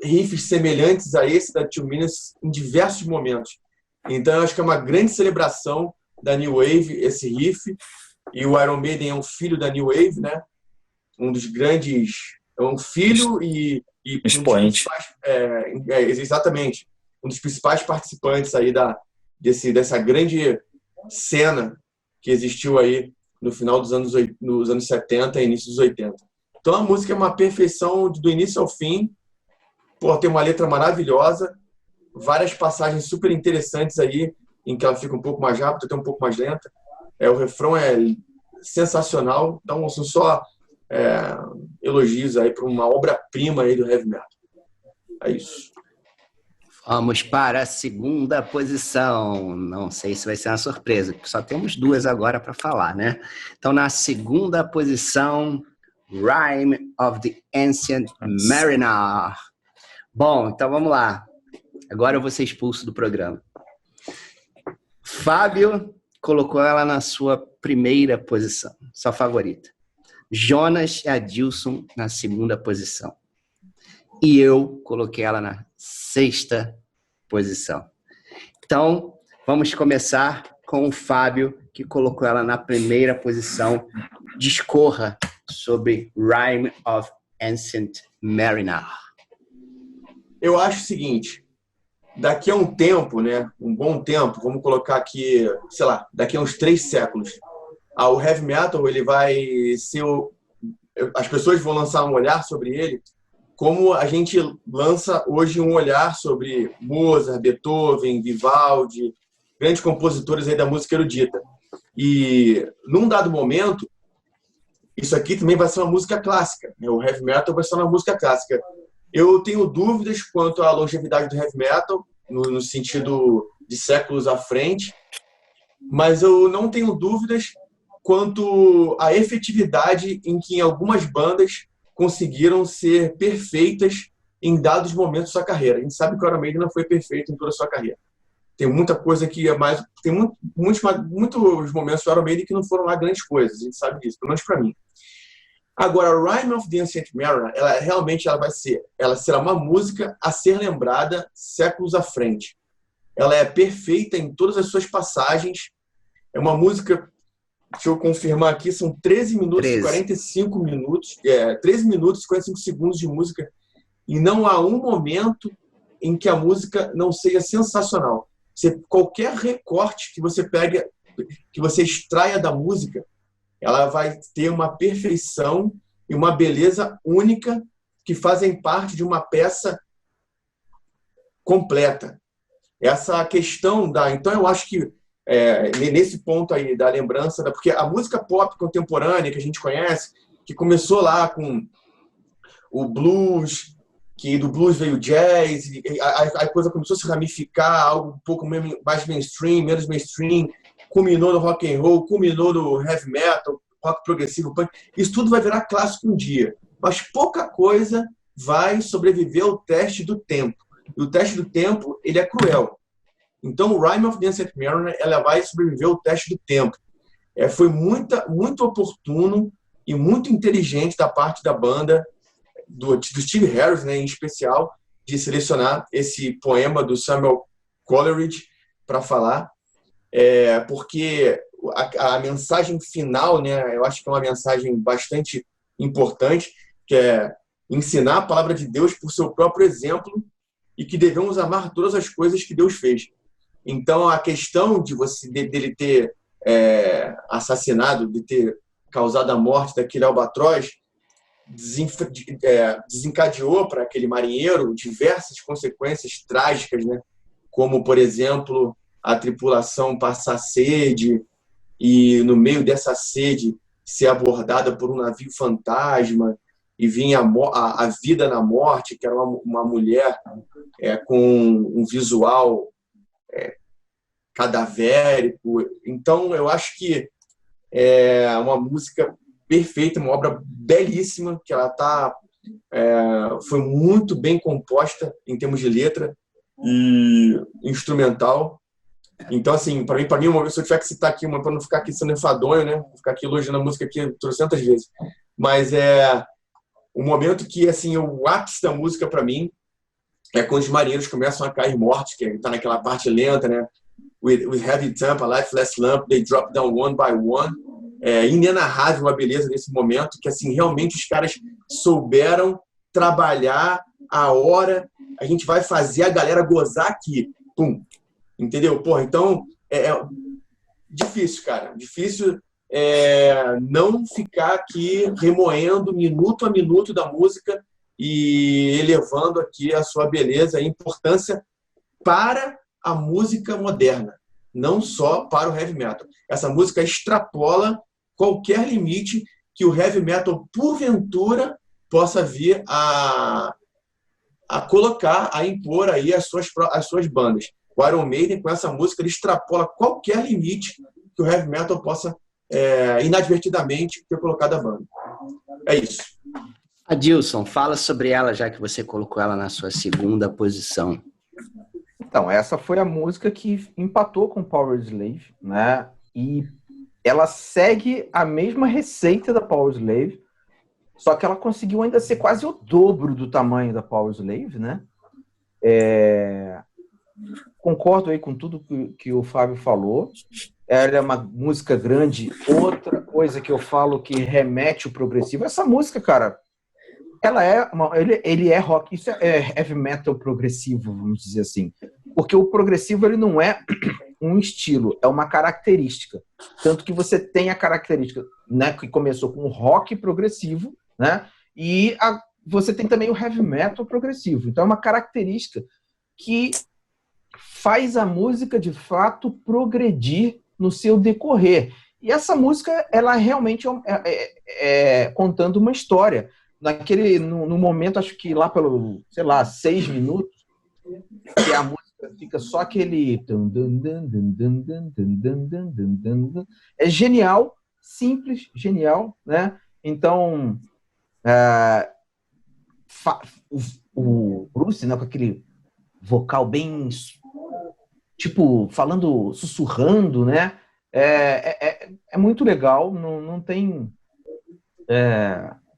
riffs semelhantes a esse da 2 Minutes em diversos momentos. Então, eu acho que é uma grande celebração da New Wave, esse riff. E o Iron Maiden é um filho da New Wave, né? Um dos grandes... É um filho e expoente. Exatamente. Um dos principais participantes aí dessa grande cena que existiu aí no final nos anos 70 e início dos 80. Então, a música é uma perfeição do início ao fim. pô, tem uma letra maravilhosa, várias passagens super interessantes aí, em que ela fica um pouco mais rápida, até um pouco mais lenta. O refrão é sensacional, então são só elogios aí para uma obra-prima aí do heavy metal. É isso. Vamos para a segunda posição. Não sei se vai ser uma surpresa, porque só temos duas agora para falar, né? Então, na segunda posição, Rime of the Ancient Mariner. Bom, então vamos lá. Agora eu vou ser expulso do programa. Fábio colocou ela na sua primeira posição, sua favorita. Jonas e Adilson na segunda posição. E eu coloquei ela na sexta posição. Então, vamos começar com o Fábio, que colocou ela na primeira posição. Discorra sobre Rime of Ancient Mariner. Eu acho o seguinte, daqui a um tempo, né, um bom tempo, vamos colocar aqui, sei lá, daqui a uns 3 séculos, o heavy metal ele vai ser as pessoas vão lançar um olhar sobre ele como a gente lança hoje um olhar sobre Mozart, Beethoven, Vivaldi, grandes compositores aí da música erudita. E num dado momento, isso aqui também vai ser uma música clássica, né? O heavy metal vai ser uma música clássica. Eu tenho dúvidas quanto à longevidade do heavy metal, no sentido de séculos à frente, mas eu não tenho dúvidas quanto à efetividade em que algumas bandas conseguiram ser perfeitas em dados momentos da sua carreira. A gente sabe que o Iron Maiden não foi perfeito em toda a sua carreira. Tem muita coisa que é mais... Tem muitos momentos do Iron Maiden que não foram lá grandes coisas. A gente sabe disso, pelo menos para mim. Agora, Rime of the Ancient Mariner, ela será uma música a ser lembrada séculos à frente. Ela é perfeita em todas as suas passagens. É uma música... Deixa eu confirmar aqui, são 13 minutos e 45 minutos, 13 minutos e 45 segundos de música, e não há um momento em que a música não seja sensacional. Qualquer recorte que você pegue, que você extraia da música, ela vai ter uma perfeição e uma beleza única que fazem parte de uma peça completa. Essa questão da... Então, eu acho que nesse ponto aí da lembrança, porque a música pop contemporânea que a gente conhece, que começou lá com o blues, que do blues veio o jazz, e a coisa começou a se ramificar, algo um pouco mais mainstream, menos mainstream, culminou no rock and roll, culminou no heavy metal, rock progressivo, punk. Isso tudo vai virar clássico um dia, mas pouca coisa vai sobreviver ao teste do tempo. E o teste do tempo, ele é cruel. Então, o Rime of the Ancient Mariner, ela vai sobreviver ao teste do tempo. Foi muito oportuno e muito inteligente da parte da banda, do Steve Harris, né, em especial, de selecionar esse poema do Samuel Coleridge para falar, porque a mensagem final, né, eu acho que é uma mensagem bastante importante, que é ensinar a palavra de Deus por seu próprio exemplo e que devemos amar todas as coisas que Deus fez. Então, a questão dele ter assassinado, de ter causado a morte daquele albatroz, desencadeou para aquele marinheiro diversas consequências trágicas, né? Como, por exemplo, a tripulação passar sede e, no meio dessa sede, ser abordada por um navio fantasma e vinha a vida na morte, que era uma mulher com um visual cadavérico. Então, eu acho que é uma música perfeita, uma obra belíssima, que ela foi muito bem composta em termos de letra e instrumental. Então, assim, para mim, se eu tiver que citar aqui uma, para não ficar aqui sendo enfadonho, né? Vou ficar aqui elogiando a música aqui 300 vezes. Mas o momento que, assim, o ápice da música para mim é quando os marinheiros começam a cair mortos, que está naquela parte lenta, né? With heavy tempo, a lifeless lamp, they drop down one by one. Inenarrável a beleza desse momento, que, assim, realmente os caras souberam trabalhar a hora, a gente vai fazer a galera gozar aqui. Pum. Entendeu? Porra, então, difícil, cara. Difícil não ficar aqui remoendo minuto a minuto da música e elevando aqui a sua beleza e importância para a música moderna, não só para o heavy metal. Essa música extrapola qualquer limite que o heavy metal, porventura, possa vir a colocar, a impor aí as suas bandas. O Iron Maiden, com essa música, ele extrapola qualquer limite que o heavy metal possa, inadvertidamente, ter colocado a banda. É isso. Adilson, fala sobre ela, já que você colocou ela na sua segunda posição. Então, essa foi a música que empatou com Powerslave, né? E ela segue a mesma receita da Powerslave, só que ela conseguiu ainda ser quase o dobro do tamanho da Powerslave, né? Concordo aí com tudo que o Fábio falou. Ela é uma música grande. Outra coisa que eu falo que remete o progressivo, essa música, cara, ele é rock, isso é heavy metal progressivo, vamos dizer assim. Porque o progressivo, ele não é um estilo, é uma característica. Tanto que você tem a característica, né, que começou com o rock progressivo, né, e você tem também o heavy metal progressivo. Então é uma característica que faz a música, de fato, progredir no seu decorrer. E essa música, ela realmente é contando uma história. No momento, acho que lá pelo, 6 minutos, que a música fica só aquele... É genial, simples, genial, né? Então, o Bruce, né, com aquele vocal bem, tipo, falando, sussurrando, né? É muito legal, não tem...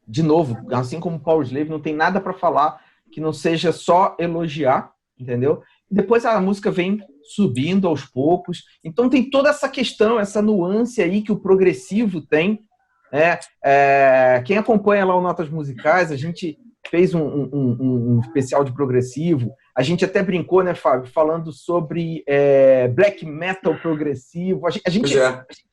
de novo, assim como Powerslave, não tem nada para falar que não seja só elogiar, entendeu? E depois a música vem subindo aos poucos. Então tem toda essa questão, essa nuance aí que o progressivo tem. Quem acompanha lá o Notas Musicais, a gente fez um especial de progressivo. A gente até brincou, né, Fábio, falando sobre black metal progressivo. A gente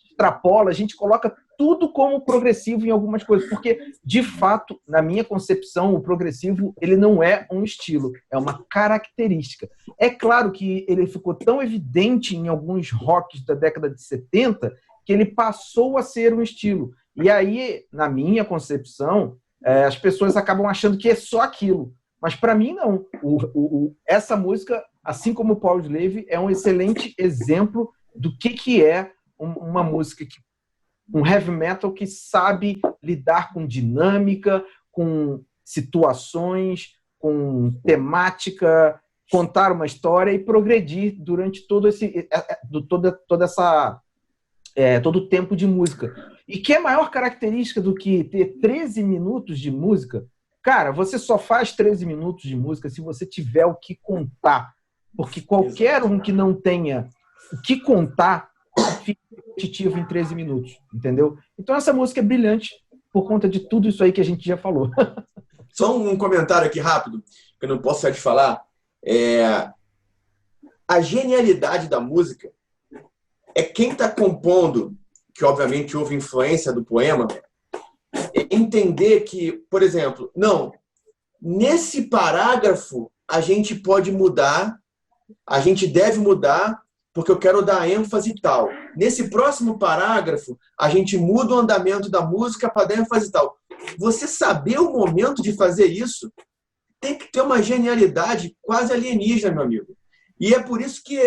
extrapola, a gente coloca tudo como progressivo em algumas coisas, porque, de fato, na minha concepção, o progressivo, ele não é um estilo, é uma característica. É claro que ele ficou tão evidente em alguns rocks da década de 70 que ele passou a ser um estilo. E aí, na minha concepção, as pessoas acabam achando que é só aquilo. Mas, para mim, não. Essa música, assim como o Powerslave, é um excelente exemplo do que é uma música um heavy metal que sabe lidar com dinâmica, com situações, com temática, contar uma história e progredir durante todo o tempo de música. E que é maior característica do que ter 13 minutos de música? Cara, você só faz 13 minutos de música se você tiver o que contar. Porque qualquer um que não tenha o que contar fica repetitivo em 13 minutos, entendeu? Então essa música é brilhante por conta de tudo isso aí que a gente já falou. Só um comentário aqui rápido, que eu não posso deixar de falar. A genialidade da música é quem está compondo, que obviamente houve influência do poema, entender que, por exemplo, não, nesse parágrafo a gente pode mudar, a gente deve mudar, porque eu quero dar ênfase e tal. Nesse próximo parágrafo, a gente muda o andamento da música para dar ênfase e tal. Você saber o momento de fazer isso tem que ter uma genialidade quase alienígena, meu amigo. E é por isso que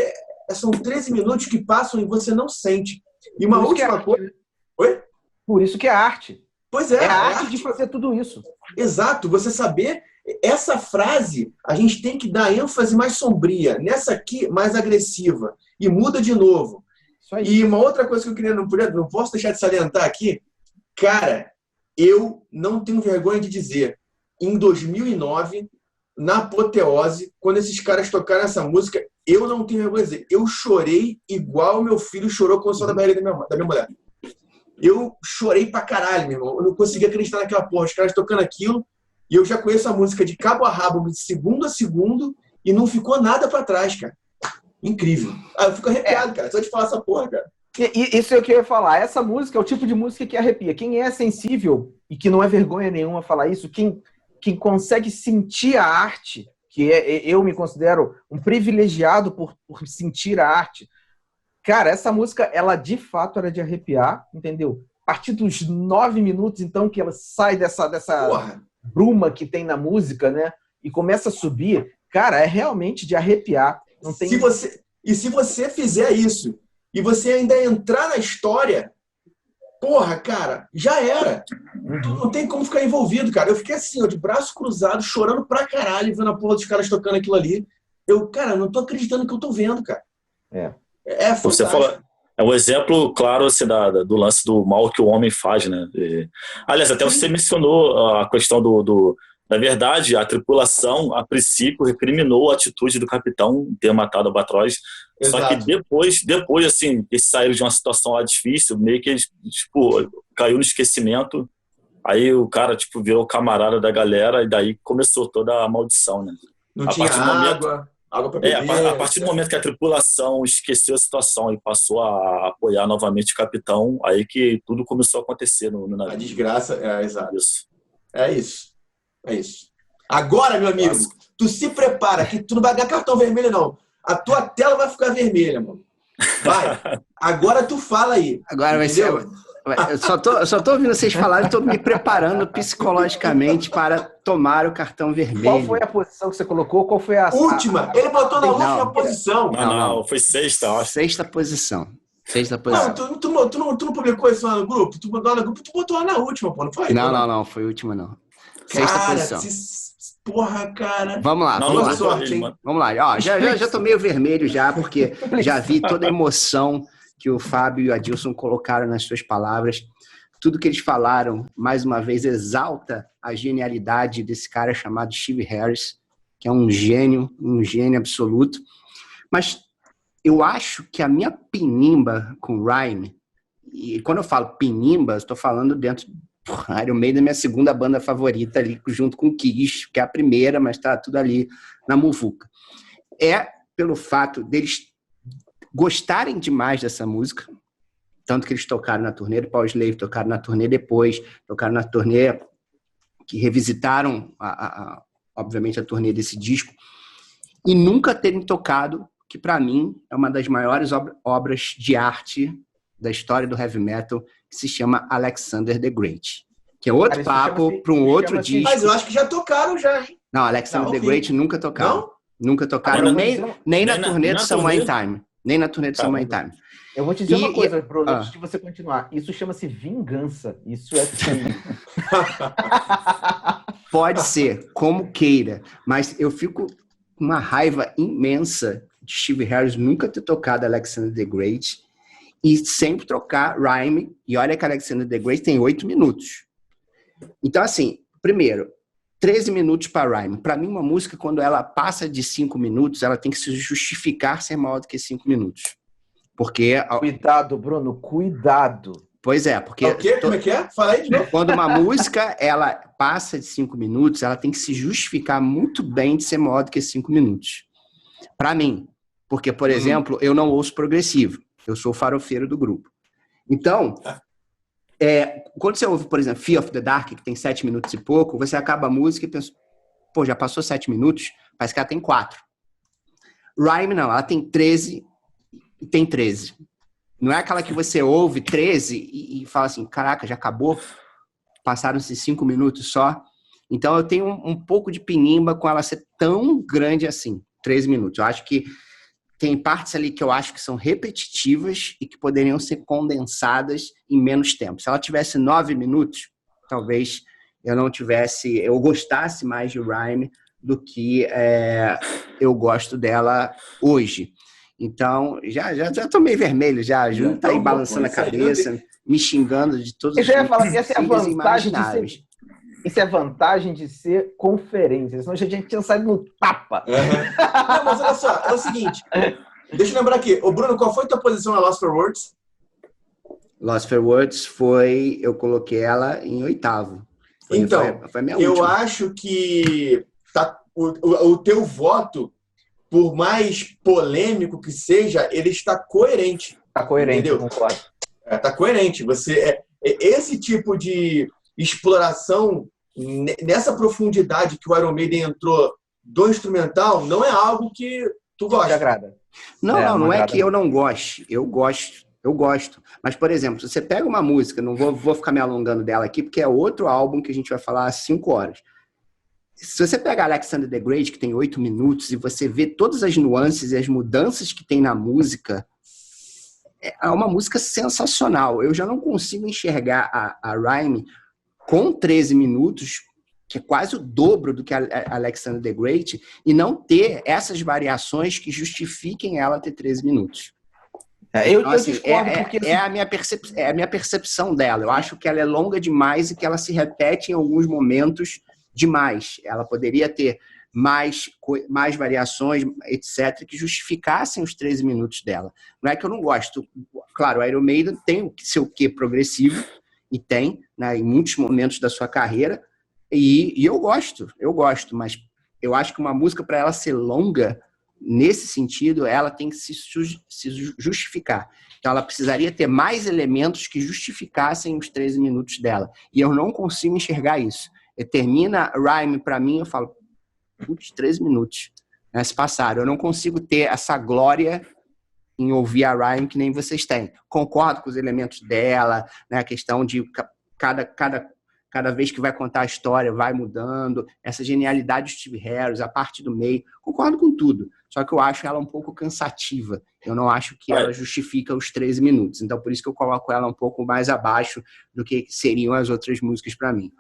são 13 minutos que passam e você não sente. E uma última coisa... Oi? Por isso que é arte. Pois é. É a arte de fazer tudo isso. Exato. Você saber... Essa frase, a gente tem que dar ênfase mais sombria. Nessa aqui, mais agressiva. E muda de novo. Isso aí. E uma outra coisa que eu queria... Não posso deixar de salientar aqui. Cara, eu não tenho vergonha de dizer. Em 2009, na apoteose, quando esses caras tocaram essa música, eu não tenho vergonha de dizer. Eu chorei igual meu filho chorou com o som da barriga da minha mulher. Eu chorei pra caralho, meu irmão. Eu não conseguia acreditar naquela porra. Os caras tocando aquilo. E eu já conheço a música de cabo a rabo, de segundo a segundo, e não ficou nada pra trás, cara. Incrível. Eu fico arrepiado, cara. Só de falar essa porra, cara. Isso é o que eu ia falar. Essa música é o tipo de música que arrepia. Quem é sensível e que não é vergonha nenhuma falar isso, quem que consegue sentir a arte, eu me considero um privilegiado por sentir a arte. Cara, essa música, ela de fato era de arrepiar, entendeu? A partir dos 9 minutos, então, que ela sai dessa bruma que tem na música, né? E começa a subir, cara, é realmente de arrepiar. Não tem... se você fizer isso, e você ainda entrar na história, porra, cara, já era. Tu não tem como ficar envolvido, cara. Eu fiquei assim, ó, de braço cruzado, chorando pra caralho, vendo a porra dos caras tocando aquilo ali. Cara, não tô acreditando que eu tô vendo, cara. É fantástico. Você falou, é um exemplo claro assim, do lance do mal que o homem faz, né? Aliás, até você mencionou a questão na verdade, a tripulação, a princípio, recriminou a atitude do capitão em ter matado o Albatroz. Só que depois, assim, eles saíram de uma situação lá difícil, meio que eles, tipo, caiu no esquecimento. Aí o cara, tipo, virou camarada da galera e daí começou toda a maldição, né? Não tinha água pra beber. A partir do momento que a tripulação esqueceu a situação e passou a apoiar novamente o capitão, aí que tudo começou a acontecer no navio. A desgraça, exato. Isso. É isso. Agora, meu amigo, tu se prepara que tu não vai ganhar cartão vermelho, não. A tua tela vai ficar vermelha, mano. Vai. Agora tu fala aí. Agora vai ser... Eu só tô ouvindo vocês falarem e tô me preparando psicologicamente para tomar o cartão vermelho. Qual foi a posição que você colocou? Qual foi a... Última. Ele botou na última posição. Não, foi sexta, eu acho. Sexta posição. Não, tu não publicou isso lá no grupo? Tu botou lá no grupo, tu botou lá na última, pô, não foi? Não, foi a última, não. Sexta posição. Porra, cara. Vamos lá, vamos lá. Sorte, hein? Vamos lá. Ó, já tô meio vermelho já, porque já vi toda a emoção que o Fábio e o Adilson colocaram nas suas palavras. Tudo que eles falaram, mais uma vez, exalta a genialidade desse cara chamado Steve Harris, que é um gênio absoluto. Mas eu acho que a minha pinimba com Rhyme, e quando eu falo pinimba, estou falando dentro do Iron Maiden, minha segunda banda favorita ali, junto com o Kiss, que é a primeira, mas tá tudo ali na muvuca. É pelo fato deles gostarem demais dessa música, tanto que eles tocaram na turnê do Power Slave, tocaram na turnê depois, tocaram na turnê que revisitaram, obviamente, a turnê desse disco, e nunca terem tocado, que para mim é uma das maiores obras de arte da história do heavy metal, que se chama Alexander the Great, que é outro papo para um outro disco. Mas eu acho que já tocaram já, hein? Não, Alexander the Great nunca tocaram. Não? Nunca tocaram, nem na turnê do Somewhere in Time. Nem na turnê do Somewhere in Time. Eu vou te dizer uma coisa, Bruno, antes de você continuar. Isso chama-se vingança. Isso é... Pode ser, como queira. Mas eu fico com uma raiva imensa de Steve Harris nunca ter tocado Alexander the Great e sempre trocar Rhyme. E olha que Alexander the Great tem 8 minutos. Então, assim, primeiro, 13 minutos para Rhyme. Para mim, uma música, quando ela passa de 5 minutos, ela tem que se justificar ser maior do que 5 minutos. Porque... Cuidado, Bruno, cuidado. Pois é, porque... O quê? Como é que é? Fala aí de novo. Quando uma música, ela passa de 5 minutos, ela tem que se justificar muito bem de ser maior do que 5 minutos. Para mim. Porque, por exemplo, eu não ouço progressivo. Eu sou o farofeiro do grupo. Então... quando você ouve, por exemplo, Fear of the Dark, que tem 7 minutos e pouco, você acaba a música e pensa, pô, já passou 7 minutos? Parece que ela tem 4. Rhyme não, ela tem 13 e tem 13. Não é aquela que você ouve 13 e fala assim, caraca, já acabou? Passaram-se 5 minutos só? Então eu tenho um pouco de pinimba com ela ser tão grande assim, 13 minutos. Eu acho que tem partes ali que eu acho que são repetitivas e que poderiam ser condensadas em menos tempo. Se ela tivesse 9 minutos, talvez eu gostasse mais de Rhyme do que eu gosto dela hoje. Então, já tô meio vermelho, já tá aí balançando a cabeça, me xingando de todos os jeitos. Essa é a vantagem Isso é vantagem de ser conferência, senão a gente tinha saído no tapa. Não, mas olha só, é o seguinte, deixa eu lembrar aqui. Ô Bruno, qual foi a tua posição na Lost for Words? Lost for Words eu coloquei ela em 8º. Foi a minha última. Eu acho que o teu voto, por mais polêmico que seja, ele está coerente. Está coerente, entendeu? Concordo. Está coerente. Esse tipo de exploração nessa profundidade que o Iron Maiden entrou do instrumental, não é algo que tu Te gosta. agrada. Não é agrada que eu não goste. Eu gosto. Mas, por exemplo, se você pega uma música, não vou ficar me alongando dela aqui, porque é outro álbum que a gente vai falar às 5 horas. Se você pega Alexander the Great, que tem 8 minutos, e você vê todas as nuances e as mudanças que tem na música, é uma música sensacional. Eu já não consigo enxergar a Rhyme com 13 minutos, que é quase o dobro do que a Alexander the Great, e não ter essas variações que justifiquem ela ter 13 minutos. Eu discordo, porque... É a minha percepção dela. Eu acho que ela é longa demais e que ela se repete em alguns momentos demais. Ela poderia ter mais variações, etc., que justificassem os 13 minutos dela. Não é que eu não gosto. Claro, o Iron Maiden tem o seu quê progressivo, e tem, né, em muitos momentos da sua carreira, e eu gosto, mas eu acho que uma música, para ela ser longa, nesse sentido, ela tem que se justificar. Então, ela precisaria ter mais elementos que justificassem os 13 minutos dela. E eu não consigo enxergar isso. Termina Rhyme, para mim, eu falo, putz, 13 minutos, né, se passaram. Eu não consigo ter essa glória em ouvir a Rhyme que nem vocês têm. Concordo com os elementos dela, né, a questão de cada vez que vai contar a história vai mudando, essa genialidade de Steve Harris, a parte do meio, concordo com tudo. Só que eu acho ela um pouco cansativa. Eu não acho que ela justifica os 13 minutos. Então, por isso que eu coloco ela um pouco mais abaixo do que seriam as outras músicas para mim.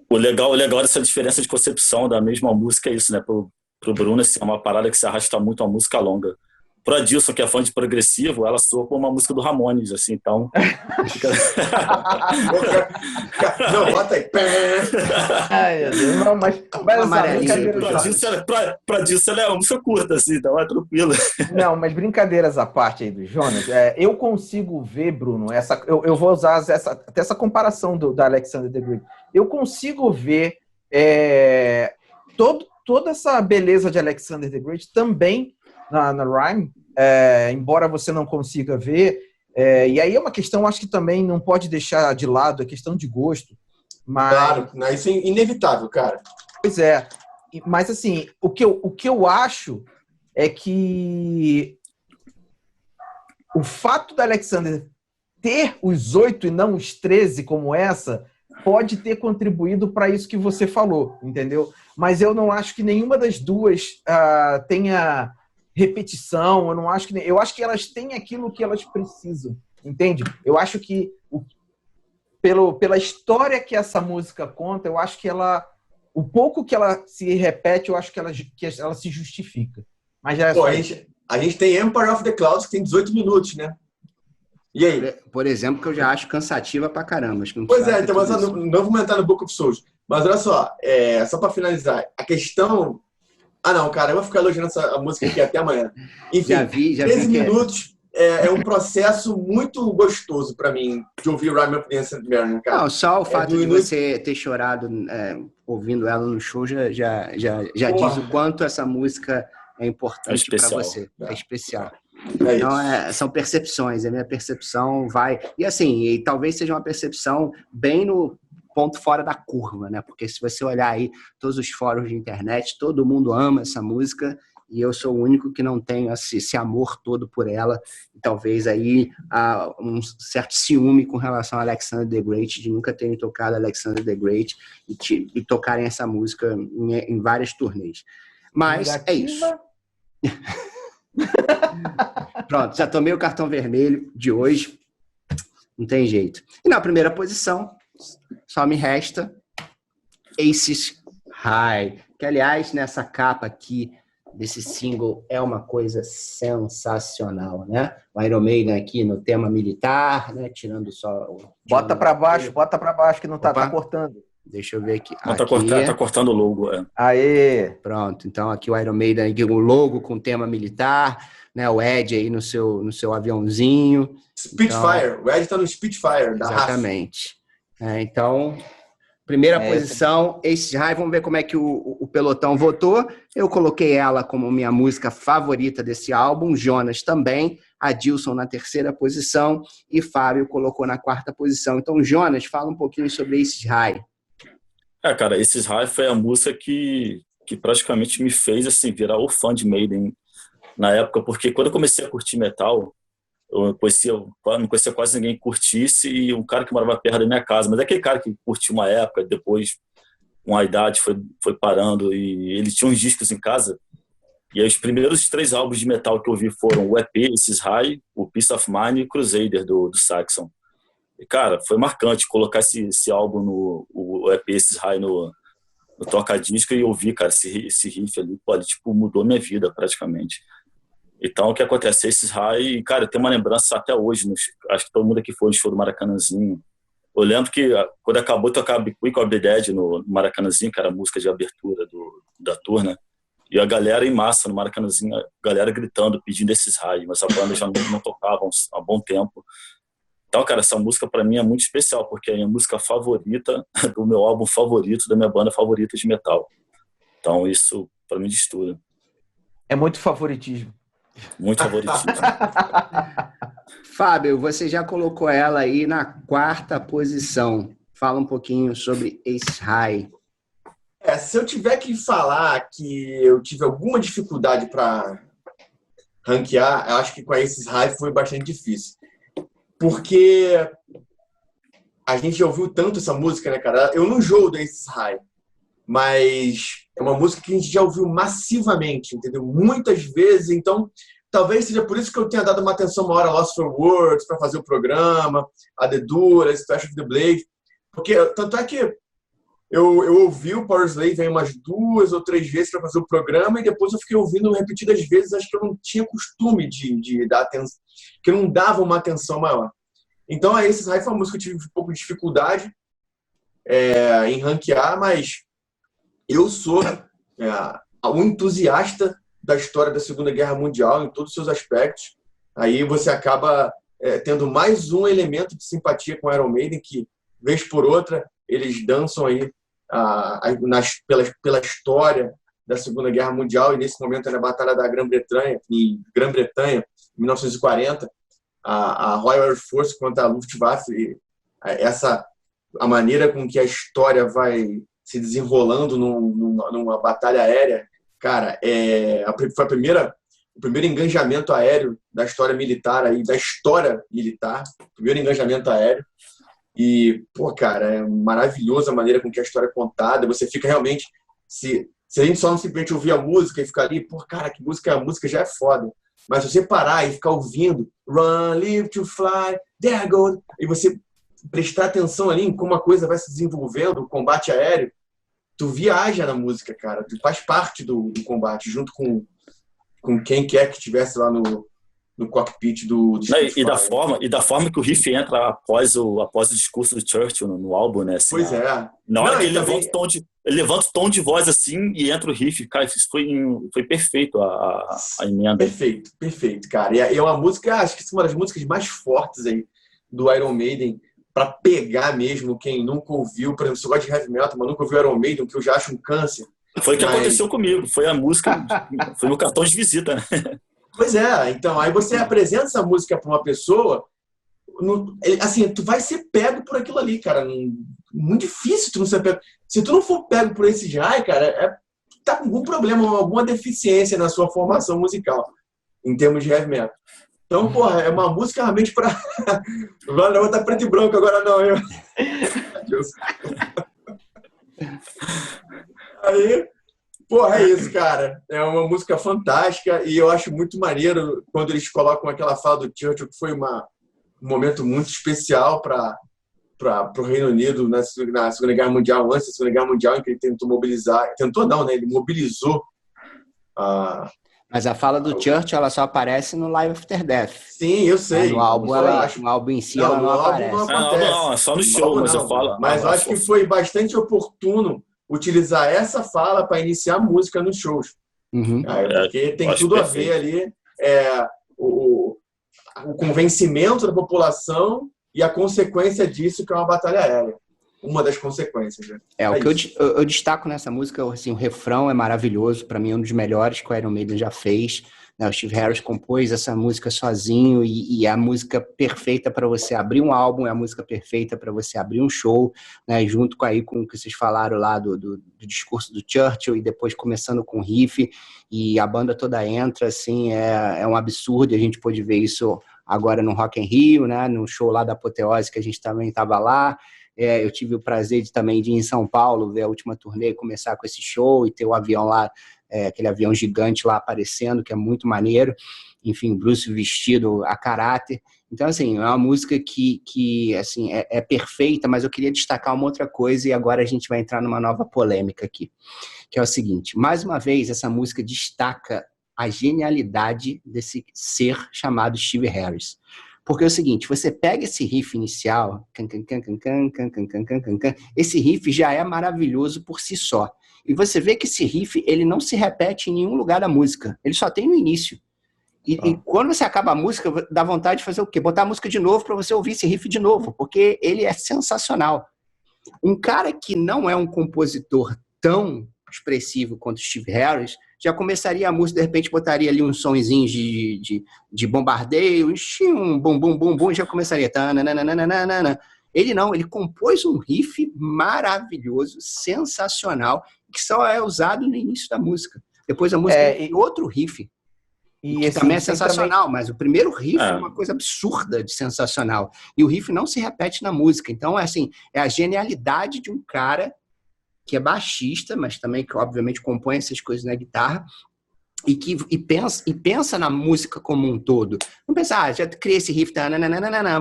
O legal dessa diferença de concepção da mesma música é isso, né? Pro Bruno, assim, é uma parada que se arrasta muito a música longa. Pro Adilson, que é fã de progressivo, ela soa como uma música do Ramones, assim, então... Não, bota aí. Ai, meu Deus. Não, mas Pra Adilson, ela é uma música curta, assim, então é tranquilo. Não, mas brincadeiras à parte aí do Jonas, eu consigo ver, Bruno, eu vou usar até essa comparação da Alexander the Great. Eu consigo ver toda essa beleza de Alexander the Great também na Rhyme, embora você não consiga ver. E aí é uma questão, acho que também não pode deixar de lado, é questão de gosto. Mas... Claro, isso é inevitável, cara. Pois é. Mas, assim, o que eu acho é que o fato da Alexander ter os 8 e não os 13 como essa pode ter contribuído para isso que você falou, entendeu? Mas eu não acho que nenhuma das duas tenha repetição. Eu acho que elas têm aquilo que elas precisam, entende? Eu acho que pela história que essa música conta, eu acho que o pouco que ela se repete, eu acho que ela se justifica. Mas a gente tem Empire of the Clouds, que tem 18 minutos, né? E aí? Por exemplo, que eu já acho cansativa pra caramba. Acho que não pois então, mas não vou entrar no Book of Souls. Mas olha só, só pra finalizar, a questão... não, cara, eu vou ficar elogiando a música aqui até amanhã. Enfim, já vi 13 minutos é um processo muito gostoso pra mim de ouvir Rhyme of the Ancient Mariner, cara. Não, só o fato de você ter chorado ouvindo ela no show já diz o quanto essa música é importante para você. É especial. Então, são percepções. A minha percepção vai... E assim, talvez seja uma percepção bem no ponto fora da curva, né? Porque se você olhar aí todos os fóruns de internet, todo mundo ama essa música e eu sou o único que não tenho esse amor todo por ela. E talvez aí há um certo ciúme com relação a Alexander the Great, de nunca terem tocado Alexander the Great e tocarem essa música em várias turnês. Mas negativa. É isso. Pronto, já tomei o cartão vermelho de hoje. Não tem jeito. E na primeira posição, só me resta Aces High. Que, aliás, nessa capa aqui desse single é uma coisa sensacional, né? O Iron Maiden aqui no tema militar, né? Tirando só... Bota para baixo, que não tá cortando. Deixa eu ver aqui. Não, tá cortando o logo. Aê! Pronto, então aqui o Iron Maiden, aqui, o logo com tema militar, né? O Ed aí no seu aviãozinho. Spitfire, então, o Ed tá no Spitfire. Exatamente. Então, primeira posição, Aces High. Vamos ver como é que o pelotão votou. Eu coloquei ela como minha música favorita desse álbum, Jonas também, Adilson na terceira posição e Fábio colocou na quarta posição. Então, Jonas, fala um pouquinho sobre Aces High. Cara, esses High foi a música que praticamente me fez assim virar o fã de Maiden na época, porque quando eu comecei a curtir metal, não conhecia quase ninguém que curtisse, e um cara que morava perto da minha casa, mas é aquele cara que curtiu uma época, depois com a idade foi parando, e ele tinha uns discos em casa, e aí os primeiros 3 álbuns de metal que eu vi foram o EP, esses High, o Peace of Mind e o Crusader do Saxon. E, cara, foi marcante colocar esse álbum, o EP, esses High no toca-disco, e ouvir, cara, esse riff ali, pô, ele, tipo, mudou minha vida praticamente. Então, o que acontece? Esses High, cara, eu tenho uma lembrança até hoje, acho que todo mundo aqui foi no show do Maracanãzinho. Eu lembro que quando acabou de tocar Be Quick or Be Dead no Maracanãzinho, que era a música de abertura da tour, né? E a galera em massa no Maracanãzinho, a galera gritando, pedindo esses High, mas a banda já não tocava há bom tempo. Então, cara, essa música pra mim é muito especial, porque é a minha música favorita do meu álbum favorito, da minha banda favorita de metal. Então, isso pra mim diz tudo. É muito favoritismo. Muito favoritismo. Fábio, você já colocou ela aí na 4ª posição. Fala um pouquinho sobre Ace High. Se eu tiver que falar que eu tive alguma dificuldade para ranquear, eu acho que com a Aces High foi bastante difícil. Porque a gente já ouviu tanto essa música, né, cara? Eu não jogo da Aces High, mas é uma música que a gente já ouviu massivamente, entendeu? Muitas vezes, então talvez seja por isso que eu tenha dado uma atenção maior a Lost for Words para fazer o programa, a The Duel, a Splash of the Blade, porque tanto é que eu ouvi o Power Slave umas 2 ou 3 vezes para fazer o programa, e depois eu fiquei ouvindo repetidas vezes, acho que eu não tinha costume de dar atenção, que eu não dava uma atenção maior. Então, a Aces High foi uma música que eu tive um pouco de dificuldade em ranquear, mas eu sou um entusiasta da história da Segunda Guerra Mundial em todos os seus aspectos. Aí você acaba tendo mais um elemento de simpatia com o Iron Maiden, que, vez por outra, eles dançam aí pela história da Segunda Guerra Mundial, e nesse momento é na Batalha da Grã-Bretanha, em 1940, a Royal Air Force contra a Luftwaffe, a maneira com que a história vai se desenrolando numa batalha aérea, cara, foi o primeiro engajamento aéreo da história militar, o primeiro engajamento aéreo. E, pô, cara, é maravilhosa a maneira com que a história é contada. Você fica realmente... Se a gente só não simplesmente ouvir a música e ficar ali, pô, cara, que música, a música já é foda. Mas se você parar e ficar ouvindo Run, Live to Fly, There Go, e você prestar atenção ali em como a coisa vai se desenvolvendo, o combate aéreo, tu viaja na música, cara. Tu faz parte do combate, junto com quem quer que estivesse lá no cockpit do e da forma que o riff entra após o discurso do Churchill no álbum, né? Assim, pois é. Na hora que ele levanta o tom de voz assim e entra o riff, cara, isso foi perfeito a emenda. Perfeito, cara. E é uma música, acho que é uma das músicas mais fortes aí do Iron Maiden, para pegar mesmo quem nunca ouviu. Por exemplo, se eu gosto de heavy metal, mas nunca ouviu Iron Maiden, que eu já acho um câncer. Foi o que aconteceu comigo, foi a música, foi meu cartão de visita, né? Pois é, então, aí você apresenta essa música para uma pessoa, assim, tu vai ser pego por aquilo ali, cara. Muito difícil tu não ser pego. Se tu não for pego por esse Jai, cara, tá com algum problema, alguma deficiência na sua formação musical, em termos de heavy metal. Então, porra, é uma música realmente pra... Não vou estar preto e branco agora, não. Adeus. Aí... Porra, é isso, cara. É uma música fantástica e eu acho muito maneiro quando eles colocam aquela fala do Churchill, que foi um momento muito especial para o Reino Unido na Segunda Guerra Mundial, antes da Segunda Guerra Mundial, em que ele tentou mobilizar... Tentou não, né? Ele mobilizou Mas a fala do Churchill, ela só aparece no Live After Death. Sim, eu sei. No álbum, no álbum em si, ela não aparece. Não, é só no show, mas eu falo... Mas eu acho que foi bastante oportuno utilizar essa fala para iniciar a música nos shows. Uhum. Porque tem tudo a ver ali o convencimento da população e a consequência disso, que é uma batalha aérea. Uma das consequências. Né? O que eu destaco nessa música, assim, o refrão é maravilhoso, para mim é um dos melhores que o Iron Maiden já fez. né? O Steve Harris compôs essa música sozinho e é a música perfeita para você abrir um álbum, é a música perfeita para você abrir um show, né? Junto com o que vocês falaram lá do discurso do Churchill e depois começando com riff e a banda toda entra, assim, é um absurdo. A gente pôde ver isso agora no Rock in Rio, né? No show lá da Apoteose, que a gente também estava lá. Eu tive o prazer também de ir em São Paulo, ver a última turnê, começar com esse show e ter o avião lá, aquele avião gigante lá aparecendo, que é muito maneiro. Enfim, Bruce vestido a caráter. Então, assim, é uma música que assim, é perfeita, mas eu queria destacar uma outra coisa e agora a gente vai entrar numa nova polêmica aqui, que é o seguinte: mais uma vez, essa música destaca a genialidade desse ser chamado Steve Harris. Porque é o seguinte, você pega esse riff inicial, esse riff já é maravilhoso por si só. E você vê que esse riff, ele não se repete em nenhum lugar da música. Ele só tem no início. E quando você acaba a música, dá vontade de fazer o quê? Botar a música de novo para você ouvir esse riff de novo, porque ele é sensacional. Um cara que não é um compositor tão expressivo quanto Steve Harris, já começaria a música, de repente botaria ali uns sonzinhos de bombardeio, um bum, bum, bum, bum, já começaria. Ele não, ele compôs um riff maravilhoso, sensacional, que só é usado no início da música. Depois a música tem outro riff, que esse também é sensacional, também... mas o primeiro riff é uma coisa absurda de sensacional. E o riff não se repete na música. Então, assim, é a genialidade de um cara que é baixista, mas também que obviamente compõe essas coisas na guitarra, e pensa na música como um todo. Não pensa, já criei esse riff,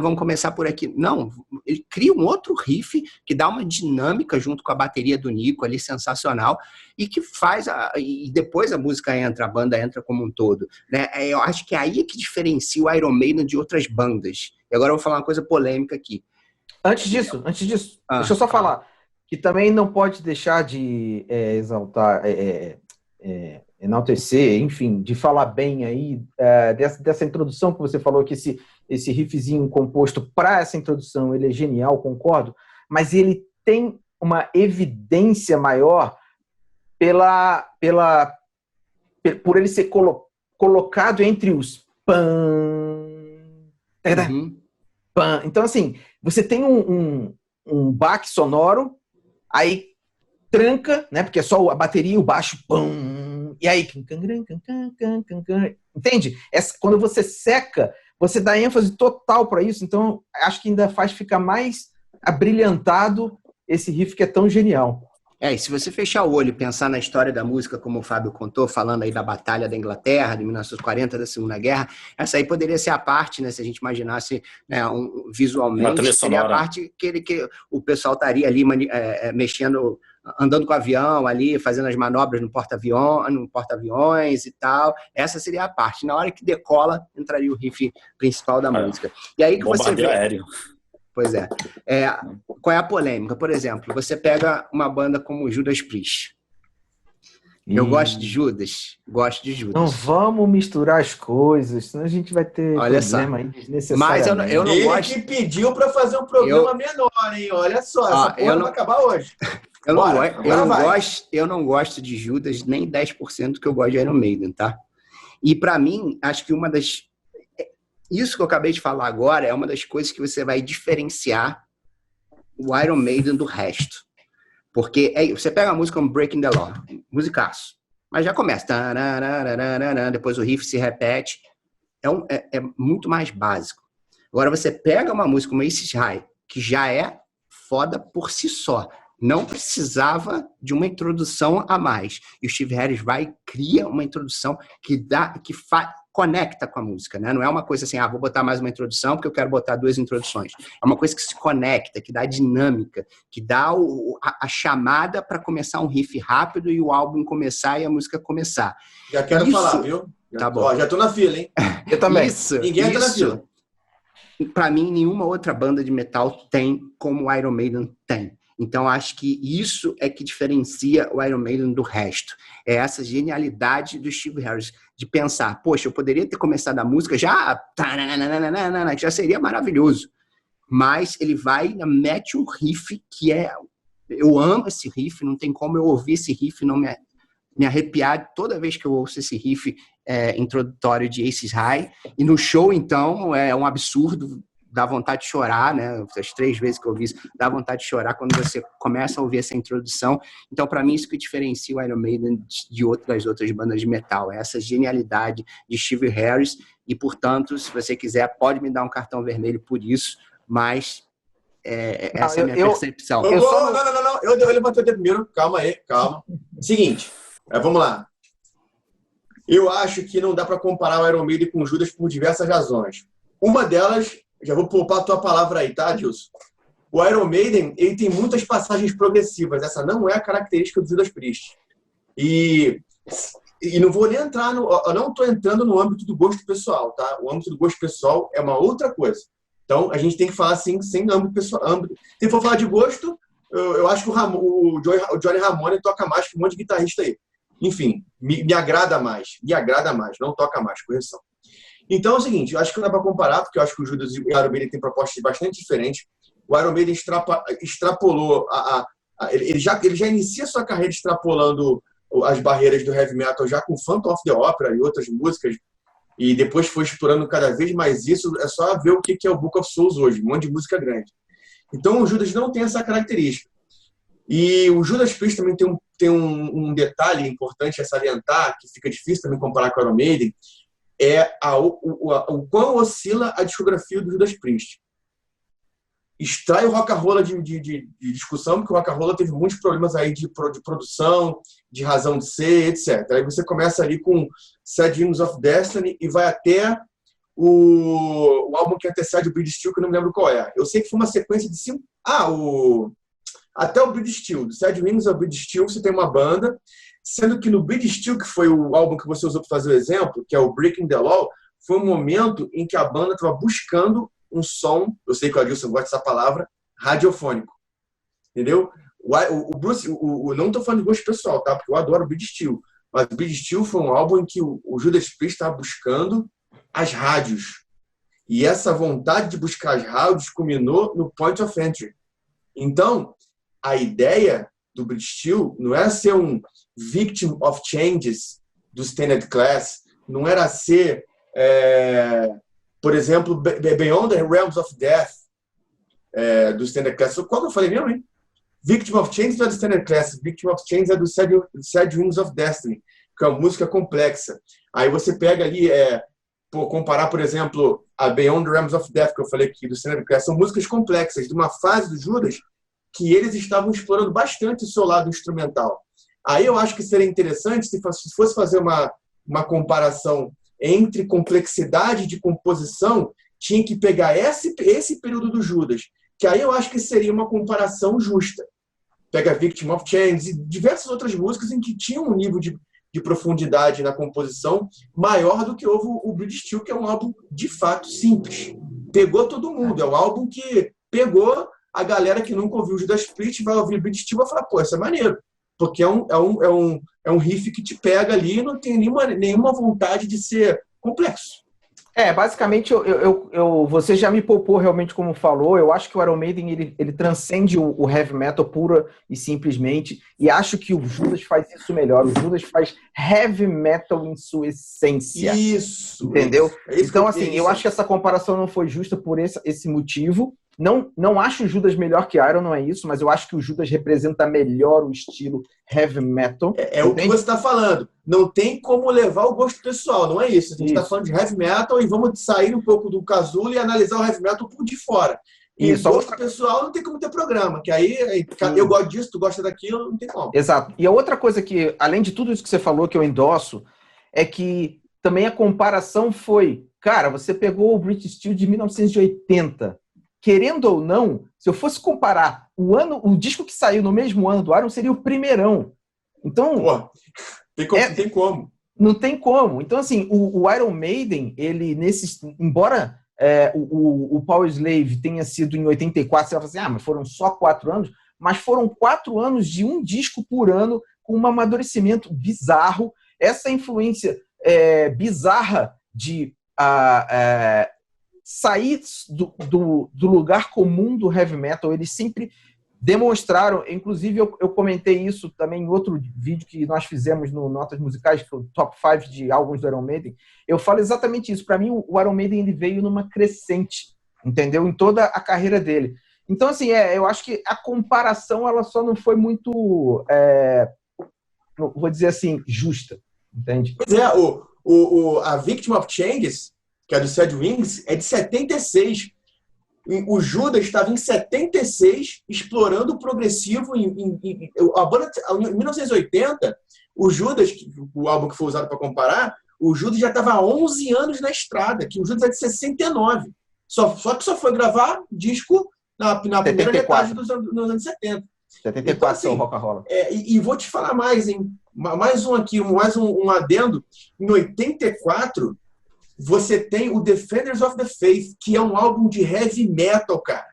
vamos começar por aqui. Não, ele cria um outro riff que dá uma dinâmica junto com a bateria do Nico ali, sensacional, e que faz, e depois a música entra, a banda entra como um todo. Né? Eu acho que é aí que diferencia o Iron Maiden de outras bandas. E agora eu vou falar uma coisa polêmica aqui. Antes disso, deixa eu só falar. Que também não pode deixar de exaltar, enaltecer, enfim, de falar bem aí dessa introdução que você falou, que esse riffzinho composto para essa introdução, ele é genial, concordo, mas ele tem uma evidência maior por ele ser colocado entre os pan. Então, assim, você tem um baque sonoro, aí tranca, né? Porque é só a bateria e o baixo, pum, e aí, entende? Quando você seca, você dá ênfase total para isso. Então, acho que ainda faz ficar mais abrilhantado esse riff que é tão genial. E se você fechar o olho e pensar na história da música, como o Fábio contou, falando aí da Batalha da Inglaterra, de 1940, da Segunda Guerra, essa aí poderia ser a parte, né, se a gente imaginasse, né, visualmente, seria a parte que o pessoal estaria ali mexendo, andando com o avião ali, fazendo as manobras no porta-aviões e tal. Essa seria a parte. Na hora que decola, entraria o riff principal da música. E aí que você vê... aéreo. Pois é. Qual é a polêmica? Por exemplo, você pega uma banda como Judas Priest. Eu gosto de Judas? Gosto de Judas. Não vamos misturar as coisas, senão a gente vai ter problema aí desnecessariamente. Mas eu não gosto... Ele que pediu para fazer um programa menor, hein? Olha só, essa porra não vai acabar hoje. Eu não gosto de Judas nem 10% do que eu gosto de Iron Maiden, tá? E para mim, acho que isso que eu acabei de falar agora é uma das coisas que você vai diferenciar o Iron Maiden do resto. Porque você pega a música como Breaking the Law, musicaço, mas já começa, depois o riff se repete, é muito mais básico. Agora você pega uma música como Aces High, que já é foda por si só, não precisava de uma introdução a mais. E o Steve Harris vai e cria uma introdução que conecta com a música, né? Não é uma coisa assim, vou botar mais uma introdução porque eu quero botar 2 introduções. É uma coisa que se conecta, que dá dinâmica, que dá a chamada para começar um riff rápido e o álbum começar e a música começar. Já quero falar, viu? Tá bom. Já tô na fila, hein? Eu também. Ninguém tá na fila. Para mim, nenhuma outra banda de metal tem como o Iron Maiden tem. Então, acho que isso é que diferencia o Iron Maiden do resto. É essa genialidade do Steve Harris, de pensar, poxa, eu poderia ter começado a música já seria maravilhoso. Mas ele vai e mete um riff que eu amo esse riff, não tem como eu ouvir esse riff e me arrepiar toda vez que eu ouço esse riff introdutório de Aces High. E no show, então, é um absurdo, dá vontade de chorar, né? As 3 vezes que eu ouvi isso, dá vontade de chorar quando você começa a ouvir essa introdução. Então, para mim, isso que diferencia o Iron Maiden de outras bandas de metal, é essa genialidade de Steve Harris. E, portanto, se você quiser, pode me dar um cartão vermelho por isso, mas essa é a minha percepção. Não. Eu levantei o dedo primeiro. Calma aí, calma. Seguinte, vamos lá. Eu acho que não dá para comparar o Iron Maiden com o Judas por diversas razões. Uma delas, já vou poupar a tua palavra aí, tá, Dilson? O Iron Maiden, ele tem muitas passagens progressivas. Essa não é a característica do Judas Priest. E não vou nem entrar eu não estou entrando no âmbito do gosto pessoal, tá? O âmbito do gosto pessoal é uma outra coisa. Então, a gente tem que falar assim, sem âmbito pessoal. Se for falar de gosto, eu acho que o Johnny Ramone toca mais que um monte de guitarrista aí. Enfim, me agrada mais. Não toca mais, correção. Então é o seguinte, eu acho que não dá para comparar, porque eu acho que o Judas e o Iron Maiden têm propostas bastante diferentes. O Iron Maiden extrapolou, ele já inicia sua carreira extrapolando as barreiras do heavy metal já com Phantom of the Opera e outras músicas, e depois foi explorando cada vez mais isso. É só ver o que é o Book of Souls hoje, um monte de música grande. Então o Judas não tem essa característica. E o Judas Priest também tem um detalhe importante a salientar, que fica difícil também comparar com o Iron Maiden, é o quão oscila a discografia do Judas Priest. Extrai o Rock-a-Rola de discussão, porque o Rock-a-Rola teve muitos problemas aí de produção, de razão de ser, etc. Aí você começa ali com Sad Wings of Destiny e vai até o álbum que antecede o Bleed Steel, que eu não me lembro qual é. Eu sei que foi uma sequência de 5... Até o Bleed Steel, do Sad Wings of Bleed Steel, você tem uma banda, sendo que no Bleed Steel, que foi o álbum que você usou para fazer o exemplo, que é o Breaking the Law, foi um momento em que a banda estava buscando um som, eu sei que o Adilson gosta dessa palavra, radiofônico. Entendeu? O Bruce, não estou falando de gosto pessoal, tá? Porque eu adoro o Bleed Steel. Mas o Bleed Steel foi um álbum em que o Judas Priest estava buscando as rádios. E essa vontade de buscar as rádios culminou no Point of Entry. Então, a ideia do Bleed Steel não era ser um victim of changes do Standard Class, não era ser, por exemplo, Beyond the Realms of Death, do Standard Class. Qual que eu falei mesmo, hein? Victim of Changes é do Standard Class, Victim of Changes é do Sad Wings of Destiny, que é uma música complexa. Aí você pega ali, comparar, por exemplo, a Beyond the Realms of Death, que eu falei aqui, do Standard Class, são músicas complexas, de uma fase do Judas que eles estavam explorando bastante o seu lado instrumental. Aí eu acho que seria interessante se fosse fazer uma comparação entre complexidade de composição, tinha que pegar esse período do Judas, que aí eu acho que seria uma comparação justa. Pega Victim of Change e diversas outras músicas em que tinha um nível de profundidade na composição maior do que houve o Bleed Steel, que é um álbum de fato simples. Pegou todo mundo, é um álbum que pegou a galera que nunca ouviu o Judas Priest, vai ouvir o Bleed Steel e vai falar, pô, isso é maneiro. Porque é um riff que te pega ali e não tem nenhuma vontade de ser complexo. Basicamente, você já me poupou realmente como falou. Eu acho que o Iron Maiden ele transcende o heavy metal pura e simplesmente, e acho que o Judas faz isso melhor. O Judas faz heavy metal em sua essência. Isso! Entendeu? Isso então, assim, eu acho que essa comparação não foi justa por esse motivo. Não acho o Judas melhor que Iron, não é isso, mas eu acho que o Judas representa melhor o estilo heavy metal. É o que você está falando. Não tem como levar o gosto pessoal, não é isso. A gente está falando de heavy metal e vamos sair um pouco do casulo e analisar o heavy metal por de fora. E o gosto pessoal não tem como ter programa, que aí eu gosto disso, tu gosta daquilo, não tem como. Exato. E a outra coisa que, além de tudo isso que você falou, que eu endosso, é que também a comparação foi, cara, você pegou o British Steel de 1980, querendo ou não, se eu fosse comparar o disco que saiu no mesmo ano do Iron seria o primeirão. Então, tem como. Não tem como. Então, assim, o Iron Maiden, ele embora o Power Slave tenha sido em 84, você vai falar assim, mas foram só 4 anos, mas foram 4 anos de um disco por ano com um amadurecimento bizarro, essa influência bizarra de sair do lugar comum do heavy metal. Eles sempre demonstraram, inclusive eu comentei isso também em outro vídeo que nós fizemos no Notas Musicais, que foi o Top 5 de álbuns do Iron Maiden. Eu falo exatamente isso. Para mim, o Iron Maiden ele veio numa crescente, entendeu? Em toda a carreira dele. Então, assim, eu acho que a comparação ela só não foi muito, vou dizer assim, justa, entende? Pois é, a Victim of Changes, que é do Sad Wings, é de 76. O Judas estava em 76, explorando o progressivo. A banda, em 1980, o Judas, o álbum que foi usado para comparar, o Judas já estava há 11 anos na estrada, que o Judas é de 69. Só que só foi gravar disco na primeira metade dos anos 70. 74 então, assim, Rock and Roll. E vou te falar mais, hein? Mais um aqui, um adendo. Em 84, você tem o Defenders of the Faith, que é um álbum de heavy metal, cara.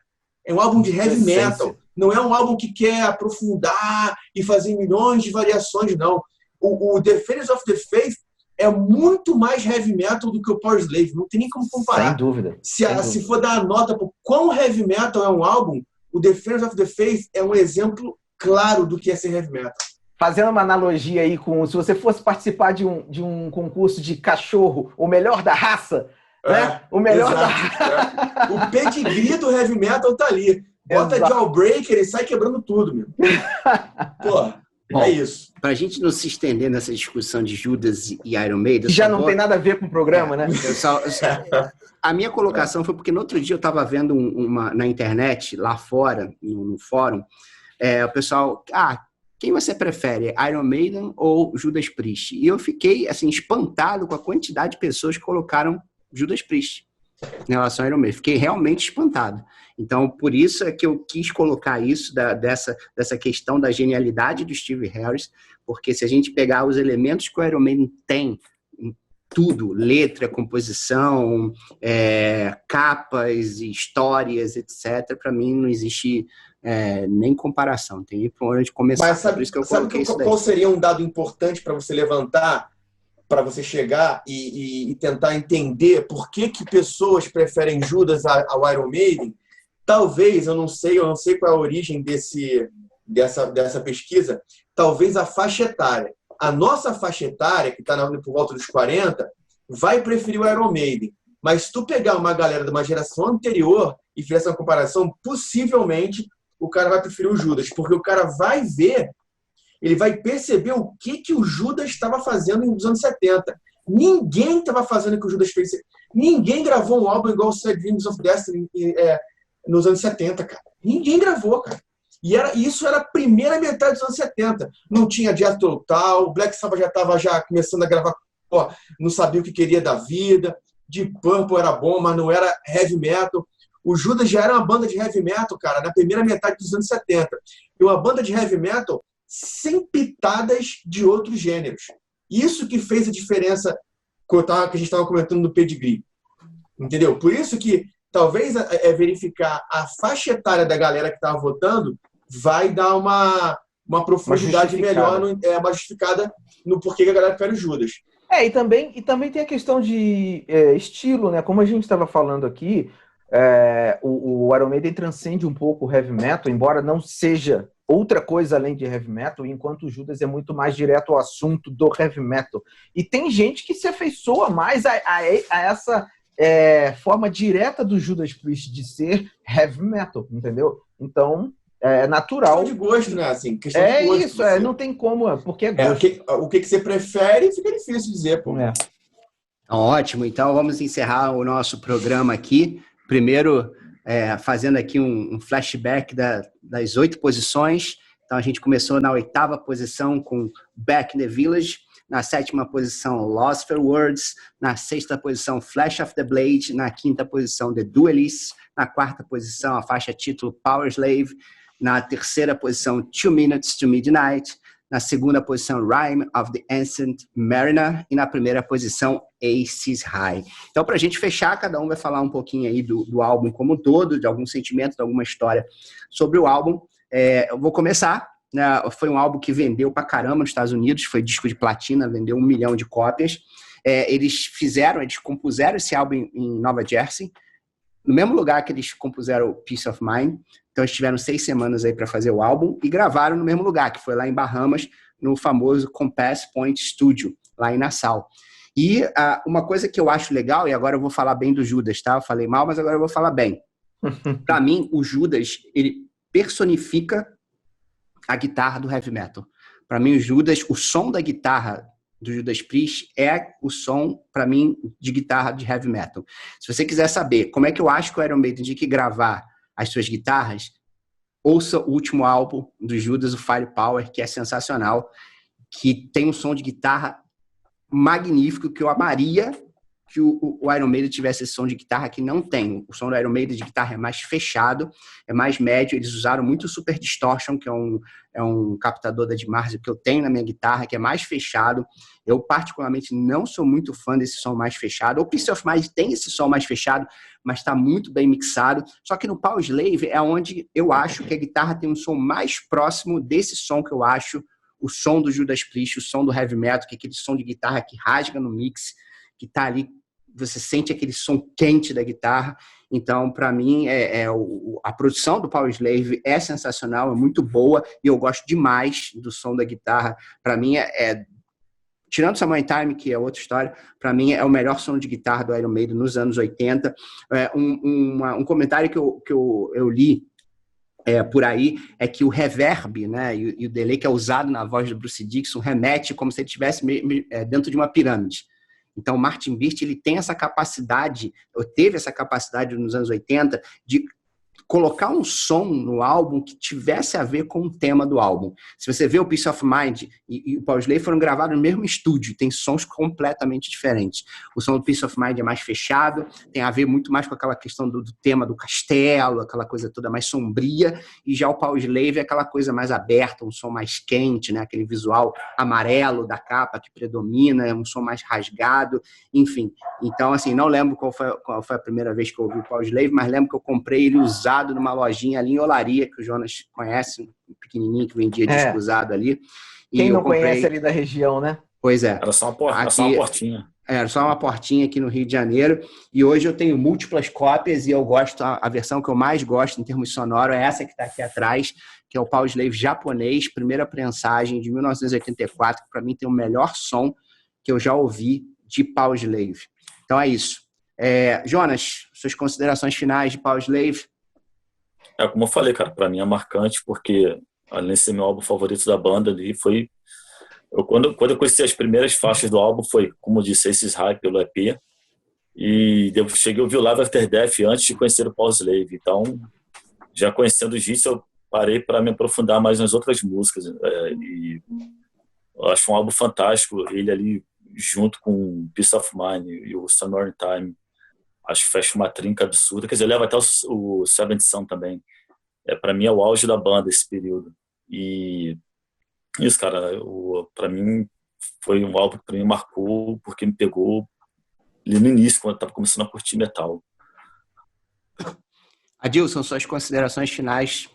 É um álbum de heavy metal. Não é um álbum que quer aprofundar e fazer milhões de variações, não. O Defenders of the Faith é muito mais heavy metal do que o Power Slave. Não tem nem como comparar. Sem dúvida. Se for dar a nota por quão heavy metal é um álbum, o Defenders of the Faith é um exemplo claro do que é ser heavy metal. Fazendo uma analogia aí com... Se você fosse participar de um concurso de cachorro, o melhor da raça, né? O melhor da raça. O pedigree do heavy metal tá ali. Bota Jawbreaker e sai quebrando tudo, meu. Pô, bom, é isso. Pra gente não se estender nessa discussão de Judas e Iron Maiden... Já não tem nada a ver com o programa, né? A minha colocação foi porque no outro dia eu estava vendo na internet, lá fora, no fórum, o pessoal... quem você prefere, Iron Maiden ou Judas Priest? E eu fiquei, assim, espantado com a quantidade de pessoas que colocaram Judas Priest em relação ao Iron Maiden. Fiquei realmente espantado. Então, por isso é que eu quis colocar isso, dessa questão da genialidade do Steve Harris, porque se a gente pegar os elementos que o Iron Maiden tem, tudo, letra, composição, capas, histórias, etc., para mim não existe... nem comparação, tem por onde começar. Mas por isso que eu coloquei isso daí. Qual seria um dado importante para você levantar, para você chegar e tentar entender por que pessoas preferem Judas ao Iron Maiden? Talvez, eu não sei qual é a origem dessa pesquisa, talvez a faixa etária. A nossa faixa etária, que está por volta dos 40, vai preferir o Iron Maiden. Mas se tu pegar uma galera de uma geração anterior e fizer essa comparação, possivelmente o cara vai preferir o Judas, porque o cara vai ver, ele vai perceber o que o Judas estava fazendo nos anos 70. Ninguém estava fazendo o que o Judas fez. Ninguém gravou um álbum igual o Sad Dreams of Destiny nos anos 70, cara. Ninguém gravou, cara. E isso era a primeira metade dos anos 70. Não tinha Jethro Tull, o Black Sabbath já estava começando a gravar, não sabia o que queria da vida. Deep Purple era bom, mas não era heavy metal. O Judas já era uma banda de heavy metal, cara, na primeira metade dos anos 70. E uma banda de heavy metal sem pitadas de outros gêneros. Isso que fez a diferença que a gente estava comentando no pedigree. Entendeu? Por isso que talvez verificar a faixa etária da galera que estava votando vai dar uma profundidade melhor, uma justificada no porquê que a galera prefere o Judas. E também tem a questão de estilo, né? Como a gente estava falando aqui, o Iron Maiden transcende um pouco o heavy metal, embora não seja outra coisa além de heavy metal, enquanto o Judas é muito mais direto ao assunto do heavy metal. E tem gente que se afeiçoa mais a essa forma direta do Judas Priest de ser heavy metal, entendeu? Então, é natural. Questão de gosto, né? Assim, questão de gosto, isso, não tem como, porque é gosto. O que você prefere fica difícil dizer, pô. Então, ótimo, então vamos encerrar o nosso programa aqui. Primeiro, fazendo aqui um flashback das 8 posições. Então, a gente começou na 8ª posição com Back in the Village, na 7ª posição Lost for Words, na 6ª posição Flash of the Blade, na 5ª posição The Duelists, na 4ª posição a faixa título Power Slave, na 3ª posição 2 Minutes to Midnight, na 2ª posição Rime of the Ancient Mariner e na 1ª posição Aces High. Então, para a gente fechar, cada um vai falar um pouquinho aí do álbum como um todo, de algum sentimento, de alguma história sobre o álbum. Eu vou começar. Foi um álbum que vendeu pra caramba nos Estados Unidos, foi disco de platina, vendeu 1 milhão de cópias. Eles compuseram esse álbum em Nova Jersey, no mesmo lugar que eles compuseram Peace of Mind. Então, eles tiveram 6 semanas aí para fazer o álbum e gravaram no mesmo lugar, que foi lá em Bahamas, no famoso Compass Point Studio, lá em Nassau. E uma coisa que eu acho legal, e agora eu vou falar bem do Judas, tá? Eu falei mal, mas agora eu vou falar bem. Para mim, o Judas, ele personifica a guitarra do heavy metal. Para mim, o Judas, o som da guitarra do Judas Priest é o som, para mim, de guitarra de heavy metal. Se você quiser saber como é que eu acho que o Iron Maiden tinha que gravar as suas guitarras, ouça o último álbum do Judas, o Firepower, que é sensacional, que tem um som de guitarra magnífico, que eu amaria que o Iron Maiden tivesse esse som de guitarra, que não tem. O som do Iron Maiden de guitarra é mais fechado, é mais médio. Eles usaram muito o Super Distortion, que é um captador da Ed Marzio que eu tenho na minha guitarra, que é mais fechado. Eu, particularmente, não sou muito fã desse som mais fechado. O Peace of Mind tem esse som mais fechado, mas está muito bem mixado. Só que no Power Slave é onde eu acho que a guitarra tem um som mais próximo desse som que eu acho o som do Judas Priest, o som do heavy metal, que é aquele som de guitarra que rasga no mix, que tá ali, você sente aquele som quente da guitarra. Então, para mim, a produção do Power Slave é sensacional, é muito boa, e eu gosto demais do som da guitarra. Para mim, tirando Summer Time, que é outra história, para mim é o melhor som de guitarra do Iron Maiden nos anos 80. Um comentário que eu li por aí é que o reverb, né, e o delay que é usado na voz do Bruce Dickinson remete como se ele estivesse dentro de uma pirâmide. Então, o Martin Birch, ele tem essa capacidade, ou teve essa capacidade nos anos 80, de colocar um som no álbum que tivesse a ver com o tema do álbum. Se você vê o Peace of Mind e o Power Slave foram gravados no mesmo estúdio, tem sons completamente diferentes. O som do Peace of Mind é mais fechado, tem a ver muito mais com aquela questão do tema do castelo, aquela coisa toda mais sombria, e já o Power Slave é aquela coisa mais aberta, um som mais quente, né? Aquele visual amarelo da capa que predomina, é um som mais rasgado, enfim. Então, assim, não lembro qual foi a primeira vez que eu ouvi o Power Slave, mas lembro que eu comprei ele usado numa lojinha ali em Olaria, que o Jonas conhece, um pequenininho que vendia disco usado ali. Quem não conhece ali da região, né? Pois é. Era só uma portinha. Era só uma portinha aqui no Rio de Janeiro. E hoje eu tenho múltiplas cópias e eu gosto, a versão que eu mais gosto em termos sonoro é essa que está aqui atrás, que é o Power Slave japonês, primeira prensagem de 1984, que para mim tem o melhor som que eu já ouvi de Power Slave. Então é isso. Jonas, suas considerações finais de Power Slave? Como eu falei, cara, pra mim é marcante, porque além de ser meu álbum favorito da banda ali, foi... Quando eu conheci as primeiras faixas do álbum, foi, como eu disse, Aces High pelo EP, e eu cheguei a ouvir o Live After Death antes de conhecer o Power Slave. Então, já conhecendo os hits, eu parei para me aprofundar mais nas outras músicas. E eu acho um álbum fantástico, ele ali junto com Peace of Mind e o Summer Time. Acho que fecha uma trinca absurda. Quer dizer, leva até o Seventh Son também. Para mim é o auge da banda esse período. E isso, cara, para mim foi um álbum que pra mim marcou, porque me pegou ali no início, quando eu tava começando a curtir metal. Adilson, suas considerações finais.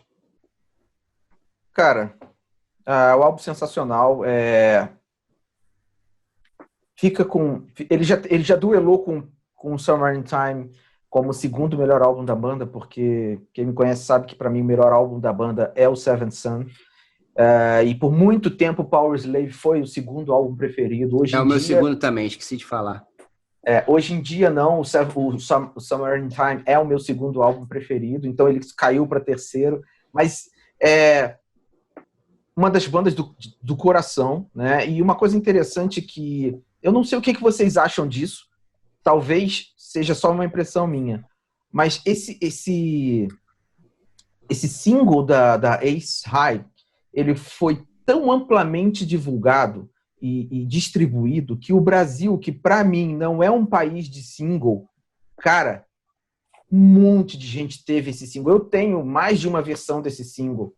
Cara, o álbum sensacional. Ele já duelou com Summer in Time como o segundo melhor álbum da banda, porque quem me conhece sabe que para mim o melhor álbum da banda é o Seventh Son. E por muito tempo Power Slave foi o segundo álbum preferido. Hoje o meu segundo também, esqueci de falar. Hoje em dia não, o Summer in Time é o meu segundo álbum preferido, então ele caiu para terceiro, mas uma das bandas do coração, né? E uma coisa interessante que eu não sei o que vocês acham disso, talvez seja só uma impressão minha, mas esse single da Ace High, ele foi tão amplamente divulgado e distribuído que o Brasil, que para mim não é um país de single, cara, um monte de gente teve esse single. Eu tenho mais de uma versão desse single.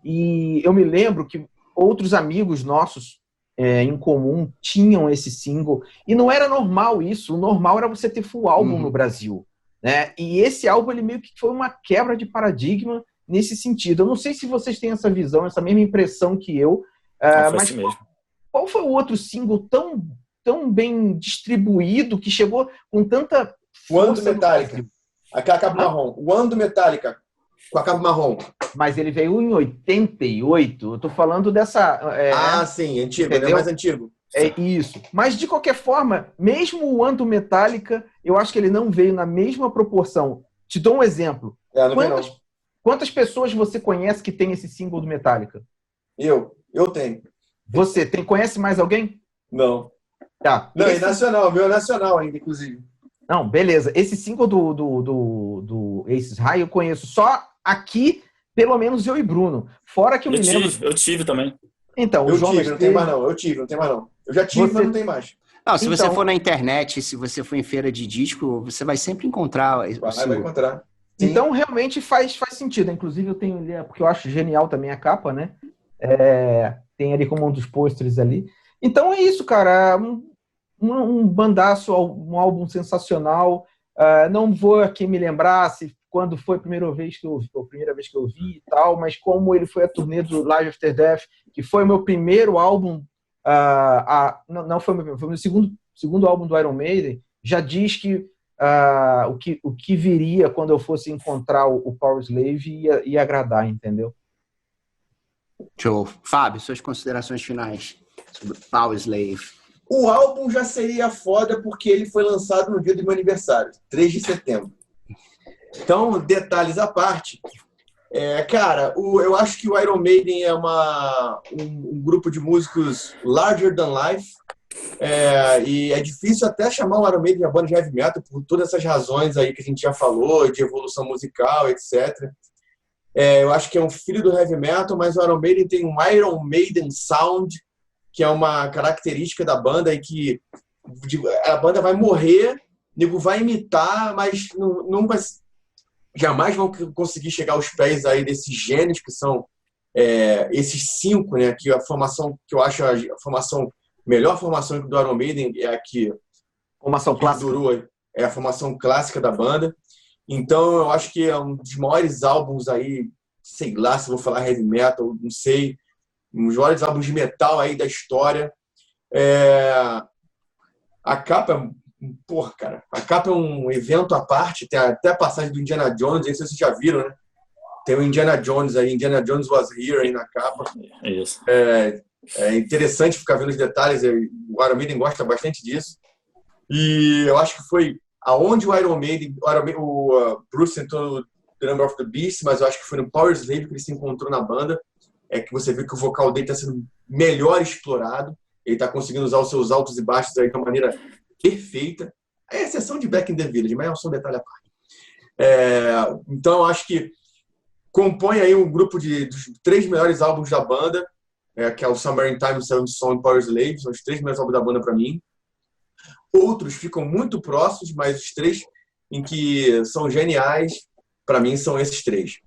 E eu me lembro que outros amigos nossos em comum tinham esse single. E não era normal isso. O normal era você ter full álbum no Brasil, né? E esse álbum, ele meio que foi uma quebra de paradigma nesse sentido. Eu não sei se vocês têm essa visão, essa mesma impressão que eu. Mas assim mesmo. Qual foi o outro single tão bem distribuído que chegou com tanta Quanto força Metallica. Aquela capa marrom. O One do Metallica, com a capa marrom. Mas ele veio em 88. Eu tô falando dessa... Sim, antigo, entendeu? né? Mais antigo. É isso. Mas, de qualquer forma, mesmo o One do Metallica, eu acho que ele não veio na mesma proporção. Te dou um exemplo. Não veio, não. Quantas pessoas você conhece que tem esse single do Metallica? Eu tenho. Você conhece mais alguém? Não. Tá. Não, e nacional, meu é nacional ainda, inclusive. Não, beleza. Esse single do Aces High eu conheço só aqui, pelo menos eu e Bruno. Fora que eu me lembro... Eu tive também. Então, eu tive, não tem mais não. Eu tive, não tem mais não. Eu já tive, mas não tem mais. Não, se você for na internet, se você for em feira de disco, você vai sempre encontrar. Vai encontrar. Sim. Então, realmente faz sentido. Inclusive, eu tenho ali, porque eu acho genial também a capa, né? Tem ali como um dos pôsteres ali. Então, é isso, cara. Um bandaço, um álbum sensacional. Não vou aqui me lembrar quando foi a primeira vez que eu vi e tal, mas como ele foi a turnê do Live After Death, que foi o meu primeiro álbum, foi o meu segundo álbum do Iron Maiden, já diz que o que viria quando eu fosse encontrar o Powerslave ia agradar, entendeu? Show. Fábio, suas considerações finais sobre Powerslave. O álbum já seria foda porque ele foi lançado no dia do meu aniversário, 3 de setembro. Então, detalhes à parte. Cara, eu acho que o Iron Maiden é um grupo de músicos larger than life. E é difícil até chamar o Iron Maiden de uma banda de heavy metal por todas essas razões aí que a gente já falou, de evolução musical, etc. Eu acho que é um filho do heavy metal, mas o Iron Maiden tem um Iron Maiden sound, que é uma característica da banda e que a banda vai morrer, o nego vai imitar, mas não vai... Jamais vão conseguir chegar aos pés aí desses gênios que são esses 5, né? Que a formação que eu acho melhor formação do Iron Maiden é a que formação clássica. Durou, é a formação clássica da banda. Então eu acho que é um dos maiores álbuns aí, sei lá se vou falar heavy metal, não sei, um dos maiores álbuns de metal aí da história. A capa Porra, cara, a capa é um evento à parte, tem até a passagem do Indiana Jones, não sei se vocês já viram, né? Tem o Indiana Jones aí, Indiana Jones was here aí na capa. Isso. É interessante ficar vendo os detalhes, o Iron Maiden gosta bastante disso. E eu acho que foi aonde o Iron Maiden, o Bruce entrou no The Number of the Beast, mas eu acho que foi no Powerslave que ele se encontrou na banda, que você vê que o vocal dele está sendo melhor explorado, ele está conseguindo usar os seus altos e baixos aí de uma maneira perfeita, a exceção de Back in the Village, mas é só um detalhe à parte. Então, eu acho que compõe aí um grupo dos 3 melhores álbuns da banda, que é o Summer in Time, Seven Song e Powerslave, são os 3 melhores álbuns da banda para mim. Outros ficam muito próximos, mas os 3 em que são geniais, para mim, são esses 3.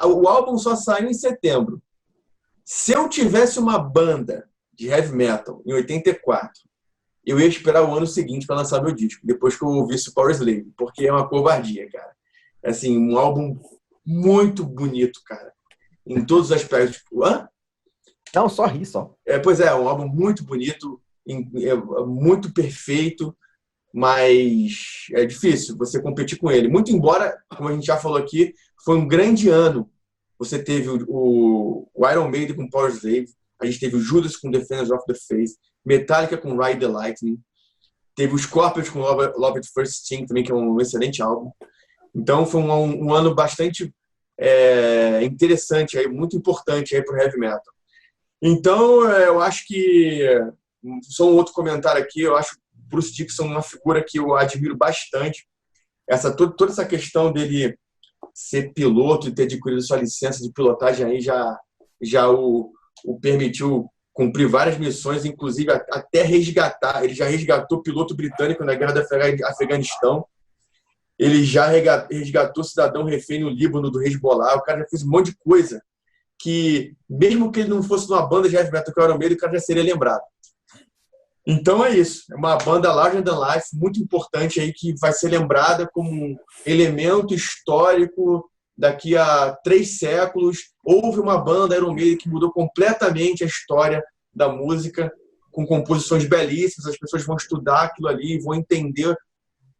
O álbum só saiu em setembro. Se eu tivesse uma banda de heavy metal em 84, eu ia esperar o ano seguinte para lançar meu disco, depois que eu ouvisse o Powerslave, porque é uma covardia, cara. Assim, um álbum muito bonito, cara. Em todos os aspectos. Tipo, Não, só ri, só. Pois é, um álbum muito bonito, muito perfeito, mas é difícil você competir com ele. Muito embora, como a gente já falou aqui, foi um grande ano. Você teve o Iron Maiden com Powerslave, a gente teve o Judas com Defenders of the Faith, Metallica com Ride the Lightning, teve os Scorpions com Love at First Sting também, que é um excelente álbum. Então foi um ano bastante interessante, aí, muito importante para o heavy metal. Então eu acho que, só um outro comentário aqui, eu acho o Bruce Dickinson uma figura que eu admiro bastante. Toda essa questão dele ser piloto e ter adquirido sua licença de pilotagem aí já o permitiu cumprir várias missões, inclusive até resgatar. Ele já resgatou piloto britânico na guerra do Afeganistão. Ele já resgatou cidadão refém no Líbano do Hezbollah. O cara já fez um monte de coisa que, mesmo que ele não fosse numa banda de heavy metal que eu era meio, o cara já seria lembrado. Então é isso. É uma banda larger than life, muito importante aí, que vai ser lembrada como um elemento histórico. Daqui a 3 séculos, houve uma banda Iron Maiden que mudou completamente a história da música, com composições belíssimas. As pessoas vão estudar aquilo ali, vão entender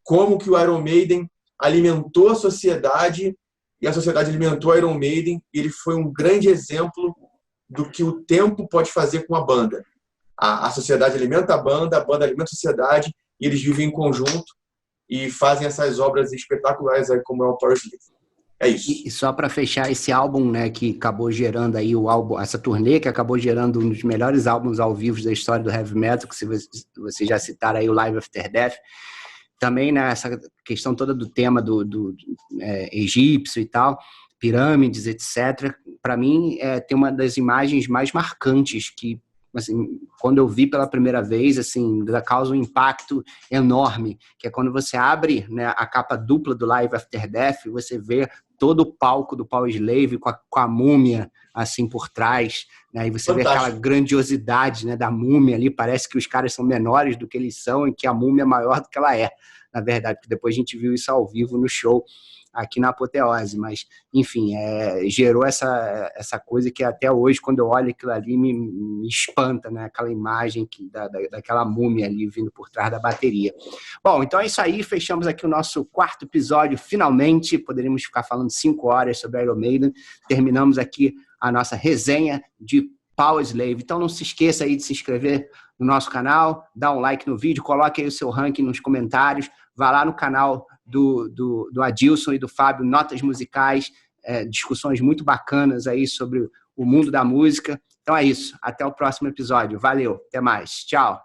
como que o Iron Maiden alimentou a sociedade e a sociedade alimentou a Iron Maiden, e ele foi um grande exemplo do que o tempo pode fazer com a banda. A sociedade alimenta a banda alimenta a sociedade, e eles vivem em conjunto e fazem essas obras espetaculares aí, como é o Power Slave. É isso. E só para fechar esse álbum, né, que acabou gerando aí o álbum, essa turnê que acabou gerando um dos melhores álbuns ao vivo da história do heavy metal, que você já citaram aí o Live After Death. Também, né, essa questão toda do tema do egípcio e tal, pirâmides, etc. Para mim, tem uma das imagens mais marcantes que, assim, quando eu vi pela primeira vez, assim, causa um impacto enorme, que é quando você abre, né, a capa dupla do Live After Death, você vê todo o palco do Power Slave com a múmia assim por trás, né? E você vê aquela grandiosidade, né, da múmia ali, parece que os caras são menores do que eles são e que a múmia é maior do que ela é, na verdade, porque depois a gente viu isso ao vivo no show aqui na Apoteose, mas, enfim, gerou essa coisa que até hoje, quando eu olho aquilo ali, me espanta, né? Aquela imagem daquela múmia ali vindo por trás da bateria. Bom, então é isso aí, fechamos aqui o nosso 4º episódio, finalmente, poderíamos ficar falando 5 horas sobre Iron Maiden, terminamos aqui a nossa resenha de Power Slave. Então não se esqueça aí de se inscrever no nosso canal, dá um like no vídeo, coloque aí o seu ranking nos comentários, vá lá no canal do Adilson e do Fábio, Notas Musicais, discussões muito bacanas aí sobre o mundo da música. Então é isso, até o próximo episódio. Valeu, até mais, tchau.